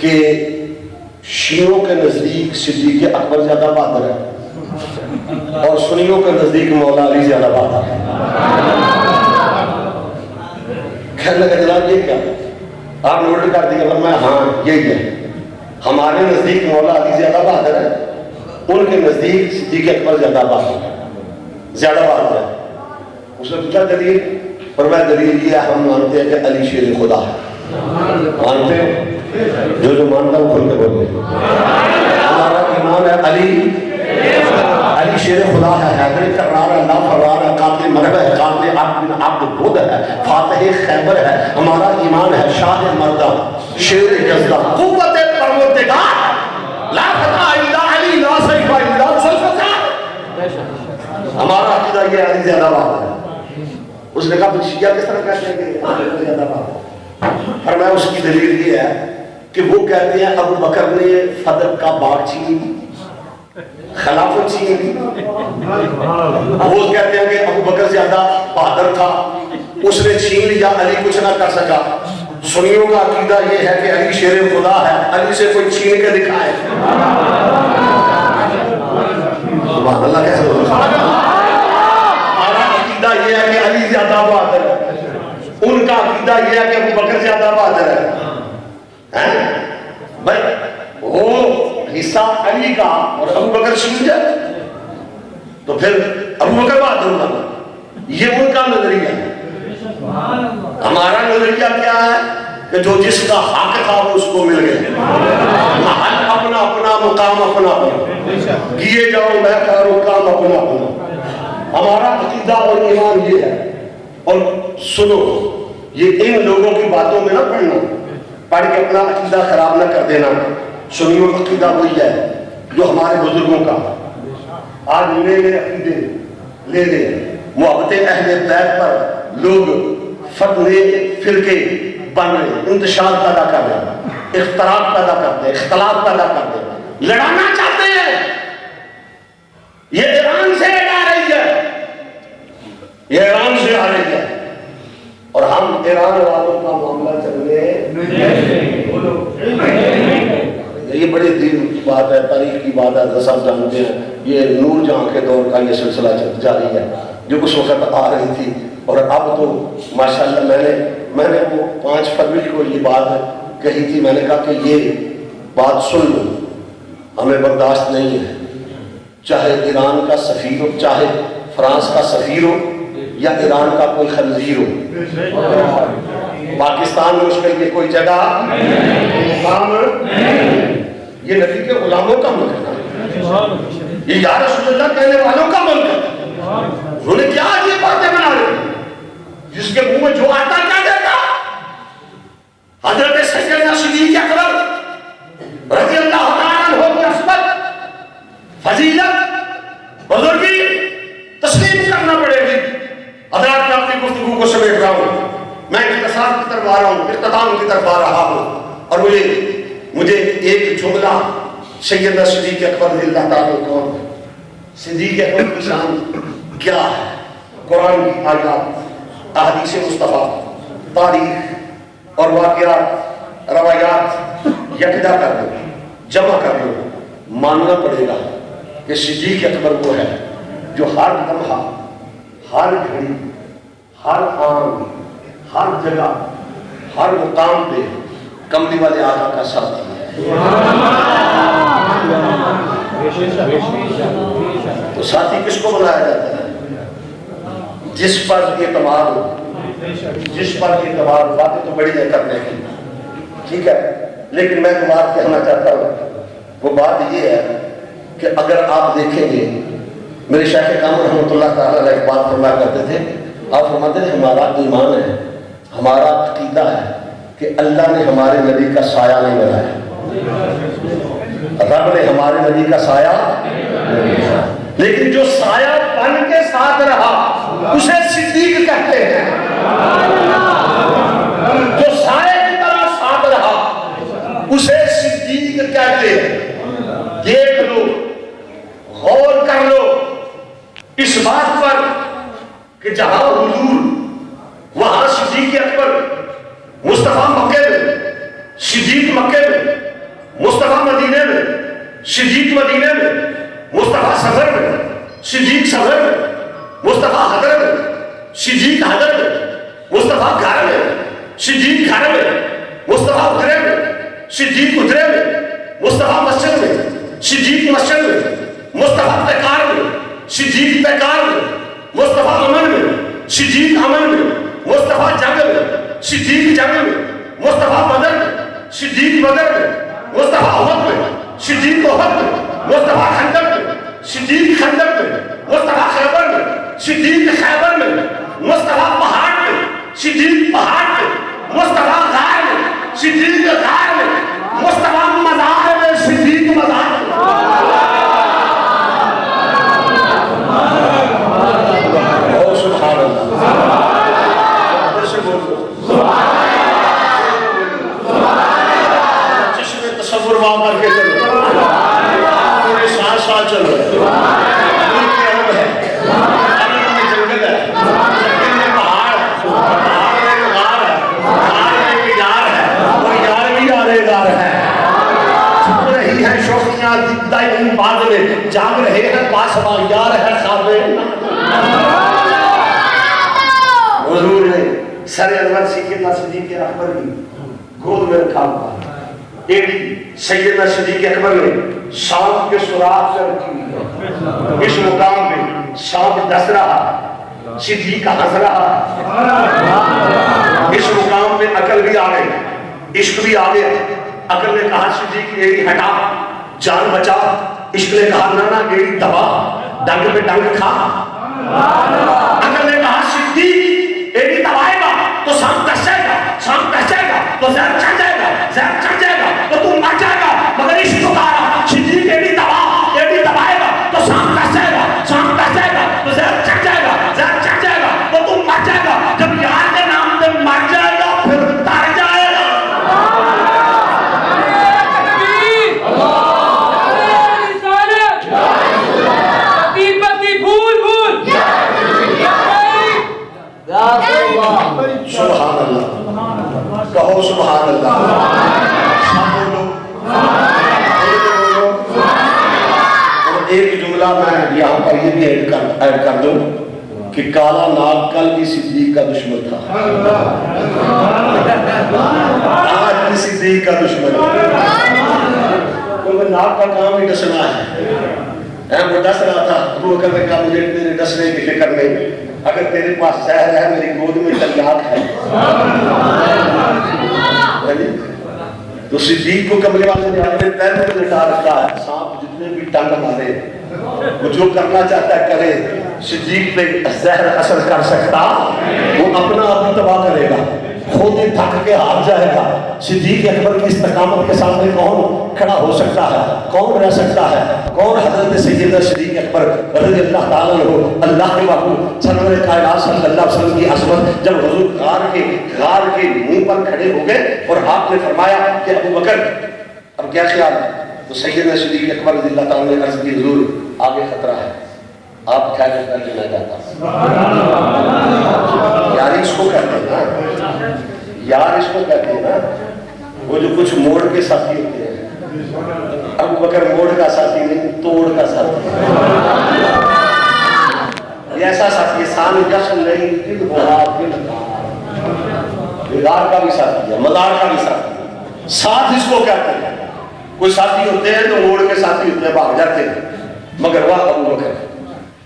کہ شیعوں کے نزدیک صدیق اکبر زیادہ بہادر ہے اور سنیوں کے نزدیک مولا علی زیادہ بہادر ہے. کہنے لگا جناب یہ کیا آپ نوٹ کر دیا؟ پر میں ہاں یہی ہے. ہمارے نزدیک مولا علی زیادہ بہادر ہے, ان کے نزدیک صدیق اکبر زیادہ بہادر ہے, زیادہ بہادر ہے. اس نے پوچھا دلیل؟ پر میں دلیل یہ ہم مانتے ہیں کہ علی شیر خدا ہے. مانتے ہیں؟ جو مانتا ہوں کھل کے بولے. ہمارا ایمان ہے علی شیر خدا ہے, حیدر کرار ہے, لا فرار ہے, قاتل مرب ہے, قاتل عبد بن عبد بود ہے, فاتح خیبر ہے. ہمارا ایمان ہے شاہ مردہ, شیر جزدہ, قوت پروردگار, لا فتح الا علی, لا سیف الا ذوالفقار. ہمارا عقیدہ یہ علی زیادہ بہادر ہے. اس نے کہا شیعہ کس طرح کہتے ہیں کہ علی زیادہ بہادر؟ فرمایا اس کی دلیل یہ ہے کہ وہ کہتے ہیں ابو بکر نے فضل کا باغ چھین لی, خلافت چھین لی. وہ کہتے ہیں کہ ابو بکر زیادہ بہادر تھا, اس نے چھین لیا, علی کچھ نہ کر سکا. سنیوں کا عقیدہ یہ ہے کہ علی شیر خدا ہے, علی سے کوئی چھین کے دکھائے. سبحان اللہ کہہ رہے ہو. ہمارا عقیدہ یہ ہے کہ علی زیادہ بہادر ہے, ان کا عقیدہ یہ ہے کہ ابو بکر زیادہ بہادر ہے. بھائی وہ حصہ علی کا اور ابو بکر چھین جائے تو پھر ابو بکر بہادر ہوگا. یہ ان کا نظریہ ہے. ہمارا نظریہ کیا ہے کہ جو جس کا حق تھا وہ اس کو مل گیا. محل اپنا اپنا, مقام اپنا اپنا, کیے جاؤ میں کروں کام اپنا اپنا. ہمارا عقیدہ اور ایمان یہ ہے. اور سنو, یہ ان لوگوں کی باتوں میں نہ پڑھنا, پڑھ کے اپنا عقیدہ خراب نہ کر دینا. سنیوں کا عقیدہ وہی ہے جو ہمارے بزرگوں کا. آج نئے عقیدے لے لے, محبت اہل بیت پر لوگ فتوے فرقے بن رہے, انتشار پیدا کر رہے ہیں, اختلاف پیدا کرتے ہیں, اختلاف پیدا کرتے ہیں, لڑانا چاہتے ہیں. یہ ایران سے آ رہی ہے, یہ ایران سے آ رہی ہے, اور ہم ایران والوں کا معاملہ چلنے. یہ بڑی دین کی بات ہے, تاریخ کی بات ہے, سب جانتے ہیں. یہ نور جہاں کے دور کا یہ سلسلہ جاری ہے جو اس وقت آ رہی تھی. اور اب تو ماشاءاللہ میں نے وہ 5 فروری کو یہ بات کہی تھی. میں نے کہا کہ یہ بات سن لو, ہمیں برداشت نہیں ہے, چاہے ایران کا سفیر ہو, چاہے فرانس کا سفیر ہو, یا ایران کا کوئی خنزیر ہو. پاکستان میں اس کے لیے کوئی جگہ مقام. یہ نبی کے غلاموں کا ملک ہے, یہ یا رسول اللہ کہنے والوں کا ملک ہے. انہوں نے کیا یہ باتیں بنا رہے, جس کے منہ میں جو آتا کیا دیتا. حضرت سیدنا صدیق اکبر رضی اللہ تعالیٰ عنہ کی عصمت, فضیلت, بزرگی تسلیم کرنا پڑے گی. حضرات میں اپنی گفتگو کو سمیٹ رہا ہوں, میں اختصار کی طرف آ رہا ہوں, اختتام کی طرف آ رہا ہوں. اور مجھے ایک جملہ سیدنا صدیق اکبر رضی اللہ تعالیٰ عنہ, صدیق اکبر کی شان کیا ہے, قرآن کی آیات, احادیث مصطفیٰ, تاریخ اور واقعات, روایات یکجا کر دو, جمع کر دو, ماننا پڑے گا کہ صدیق اکبر وہ ہے جو ہر لمحہ, ہر گھڑی, ہر آن, ہر جگہ, ہر مقام پہ کملی والے آقا کا ساتھ ہے. تو ساتھی کس کو بنایا جاتا ہے؟ جس پر اعتبار ہو, جس پر اعتبار ہو. باتیں تو بڑی ہے کرنے کی, ٹھیک ہے, لیکن میں ایک بات کہنا چاہتا ہوں. وہ بات یہ ہے کہ اگر آپ دیکھیں گے, میرے شیخ کامل رحمۃ اللہ تعالیٰ علیہ ایک بات فرمایا کرتے تھے. آپ فرماتے تھے ہمارا ایمان ہے, ہمارا عقیدہ ہے کہ اللہ نے ہمارے نبی کا سایہ نہیں بنایا, رب نے ہمارے نبی کا سایہ نہیں بنایا, لیکن جو سایہ بن کے ساتھ رہا اسے صدیق کہتے ہیں. جو سایہ کی طرح ساتھ رہا اسے صدیق کہتے ہیں. دیکھ لو, غور کر لو اس بات پر کہ جہاں حضور وہاں صدیق اکبر, مصطفیٰ مکے میں, صدیق مکے میں, مصطفیٰ مدینے میں، صدیق مدینے میں، مصطفیٰ سفر میں، صدیق سفر میں، مصطفیٰ حضر میں، صدیق حضر میں، مصطفیٰ گھر میں، صدیق گھر میں، مصطفیٰ اترے میں، صدیق اترے میں، مصطفیٰ مسجد میں، صدیق مسجد میں، مصطفیٰ پیکار میں، صدیق پیکار میں، مصطفیٰ امن میں، صدیق امن میں، مصطفیٰ جنگ میں، صدیق جنگ میں، مصطفیٰ بدر میں، صدیق بدر میں، مصطفیٰ احد میں، صدیق احد میں، مصطفیٰ خندق میں، صدیق خندق میں، مصطفیٰ خیبر میں، صدیق خیبر میں، مصطفیٰ پہاڑ میں، صدیق پہاڑ میں، مصطفیٰ غار میں، صدیق غار میں، مصطفیٰ مزار میں، صدیق مزار میں۔ سبحان اللہ، چشم تصور وہاں کر کے چلو، پورے ساتھ ساتھ چلو، ملک کے عرب ہے، عرب میں جنگل ہے، جنگل میں پہاڑ ہے، پہاڑ میں غار ہے، غار میں ایک یار ہے، اور یار بھی یارے غار ہے، چھپ رہی ہے شوخیاں دکھتا ہی نہیں بعد میں، جاگ رہے ہیں پاسباں یار ہے خواب حضور نے سر انور سیدنا صدیق اکبر کی گود میں رکھا ہوا ایک سیدنا صدیق اکبر نے شام کے سراغ سے رکھی ہوئی اس مقام پہ شام دس رہا صدیق کا ہنس رہا اس مقام پہ عقل بھی آ گئی عشق بھی آ گیا عقل نے کہا صدیق ایڑی ہٹا جان بچا عشق نے کہا نانا ایڑی دبا ڈنگ پہ ڈنگ کھا عقل نے کہا صدیق ایڑی دبائے گا تو شام دس جائے گا شام دس جائے گا تو زہر چڑھ جائے گا زہر چڑھ جائے گا تو تم مر جائے گا مگر عشق کو کہا صدیق ایڑی دبائے گا تو شام دس جائے گا شام دس جائے گا تو زہر چڑھ جائے گا زہر چڑھ جائے گا تو تم مر جائے گا جب یار کے نام پہ مر جائے گا پھر تر جائے گا سبحان اللہ کہو سبحان اللہ اور ایک جملہ میں یہاں پر یہ بھی ایڈ کر دوں کہ کالا ناگ کل بھی صدیق کا دشمن تھا آج بھی صدیق کا دشمن کیونکہ ناگ کا کام ہی ڈسنا ہے وہ ڈس رہا تھا ابو بکر نے کہا مجھے تیرے ڈسنے کی فکر نہیں اگر تیرے پاس زہر ہے میری گود میں تلیاق ہے تو صدیق کو کمرے والے نے اپنے پیر میں لٹا رکھا ہے سانپ جتنے بھی ٹنگ مارے وہ جو کرنا چاہتا ہے کرے صدیق پہ زہر اثر کر سکتا وہ اپنا آپ تباہ کرے گا خود ہی تھک کے ہار جائے گا صدیق اکبر کی استقامت کے سامنے کون کھڑا ہو سکتا ہے کون رہ سکتا ہے کون حضرت سیدنا صدیق اکبر رضی اللہ تعالیٰ عنہ اللہ کے محبوب سرور کائنات صلی اللہ علیہ وسلم کی عظمت جب حضور غار کے منہ پر کھڑے ہو گئے اور آپ نے فرمایا کہ ابو بکر اب کیا خیال ہے تو سیدنا صدیق اکبر رضی اللہ تعالیٰ نے عرض کی حضور آگے خطرہ ہے آپ کیا کر کے میں جاتا یار اس کو کہتے ہیں نا یار اس کو کہتے ہیں نا وہ جو کچھ موڑ کے ساتھی ہوتے ہیں ابو بکر موڑ کا ساتھی نہیں توڑ کا ساتھی یہ ایسا ساتھی ہے سان جشن نہیں دل بڑا دل بگار کا بھی ساتھی ہے مزار کا بھی ساتھی ہے ساتھ اس کو کہتے ہیں کوئی ساتھی ہوتے ہیں جو موڑ کے ساتھی ہوتے ہیں بھاگ جاتے ہیں مگر واہ ابو بکر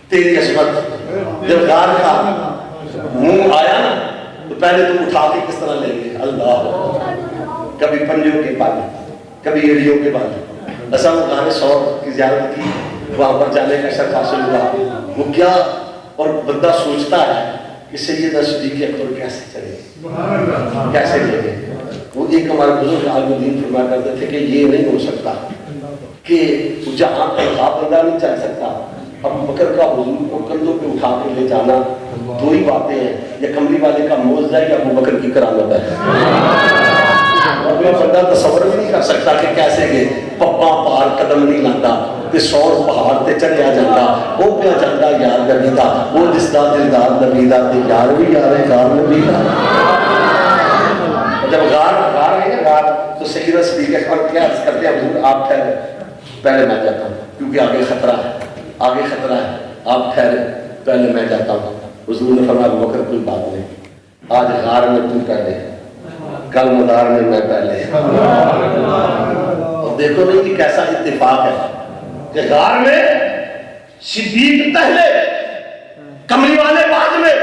تیری عصمت جب غار کا منہ آیا نا تو پہلے تم اٹھا کے کس طرح لیں گے اللہ کبھی پنجوں کے بالے کبھی ایڑیوں کے بالے ایسا وہ گانے سور کی زیارت کی وہاں پر جانے کا شرف حاصل ہوا وہ کیا اور بندہ سوچتا ہے کہ سیدنا صدیق اکبر کیسے چلے کیسے چلے وہ ایک ہمارے بزرگ عالم دین فرمایا کرتے تھے کہ یہ نہیں ہو سکتا کہ جہاں خواب بندہ نہیں چل سکتا ابو بکر کا حضور کو کندھوں پہ اٹھا کے لے جانا دو ہی باتیں ہیں یا کمری والے کا موزہ ہے یا ابو بکر کی کرامت ہے اب یہ بندہ تصور بھی نہیں کر سکتا کہ کیسے گئے پپا پہاڑ قدم نہیں لاتا تے سور پہاڑ تے چڑھیا جاتا وہ پیا جاتا یار نبی دا وہ جس دا دلدار نبی دا تے یار بھی یار ہے غار نبی دا جب غار ہے نا غار تو سیدنا صدیق اکبر کیا عرض کرتے ہیں حضور آپ ٹھہرے پہلے میں جاتا ہوں کیونکہ آگے خطرہ ہے، آگے خطرہ ہے، آپ ٹھہرے پہلے میں جاتا ہوں۔ حضور نے فرمایا ابو بکر کوئی بات نہیں، آج غار میں تم پہلے، کل مدار میں میں پہلے۔ اور دیکھو نہیں کہ کیسا اتفاق ہے کہ غار میں صدیق پہلے، کملی والے بعد میں،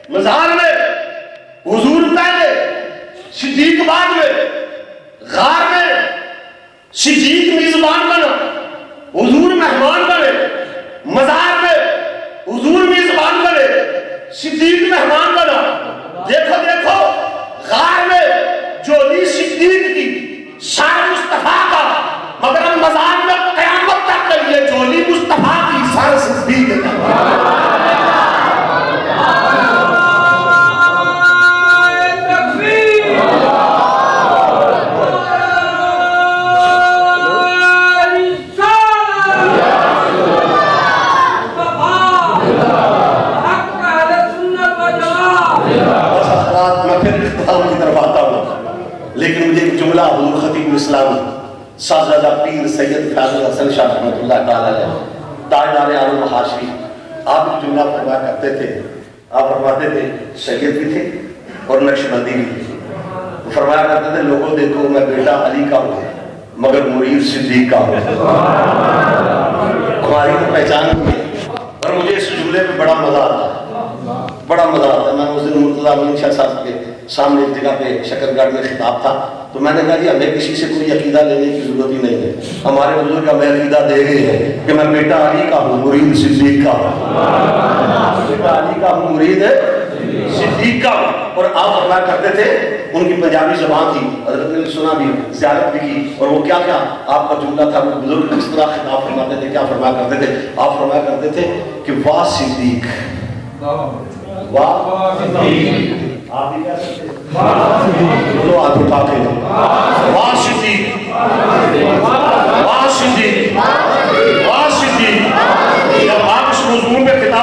مزار میں حضور پہلے، صدیق بعد میں، غار میں صدیق میزبان بنا، حضور مہمان بنے، مزار میں حضور میزبان بنے، صدیق مہمان بنا۔ دیکھو دیکھو غار میں جولی صدیق کی، شان مصطفیٰ کا، مگر مزار میں قیامت تک کے لیے جولی مصطفیٰ کی، شان صدیق کا۔ لیکن مجھے ایک جملہ حضور خطیب الاسلام شاہزادہ پیر سید فاضل حسن شاہ رحمۃ اللہ تعالی علیہ تاجدار عالم حاشی، آپ ایک جملہ فرمایا کرتے تھے، آپ فرماتے تھے سید بھی تھے اور نقشبندی بھی تھے، فرمایا کرتے تھے لوگوں دیکھو میں بیٹا علی کا ہوں مگر مرید صدیق کا ہوں۔ ہماری تو پہچان ہے، اور مجھے اس جملے پہ بڑا مزہ آتا ہے، بڑا مزہ آتا ہے۔ میں اس دن مرتضیٰ امین شاہ صاحب کے سامنے ایک جگہ پہ شکرگڑھ میں خطاب تھا، تو میں نے کہا جی ہمیں کسی سے کوئی عقیدہ لینے کی ضرورت ہی نہیں ہے، ہمارے بزرگ ہمیں عقیدہ دے گئے ہیں کہ میں بیٹا علی کا ہوں مرید صدیق کا ہوں، بیٹا علی کا ہوں مرید صدیق کا ہوں۔ اور آپ فرمایا کرتے تھے، ان کی پنجابی زبان تھی، حضرت نے سنا بھی، زیارت بھی کی، اور وہ کیا کیا آپ کا جملہ تھا، وہ بزرگ کس طرح خطاب فرماتے تھے، کیا فرمایا کرتے تھے؟ آپ فرمایا کرتے تھے کہ واہ صدیق، واہ صدیق، آپ بھی کہہ سکتے ہیں، دونوں ہاتھ اٹھا کے واہ صدیق، واہ صدیق، واہ صدیق۔ جب آپ اس موضوع پہ خطاب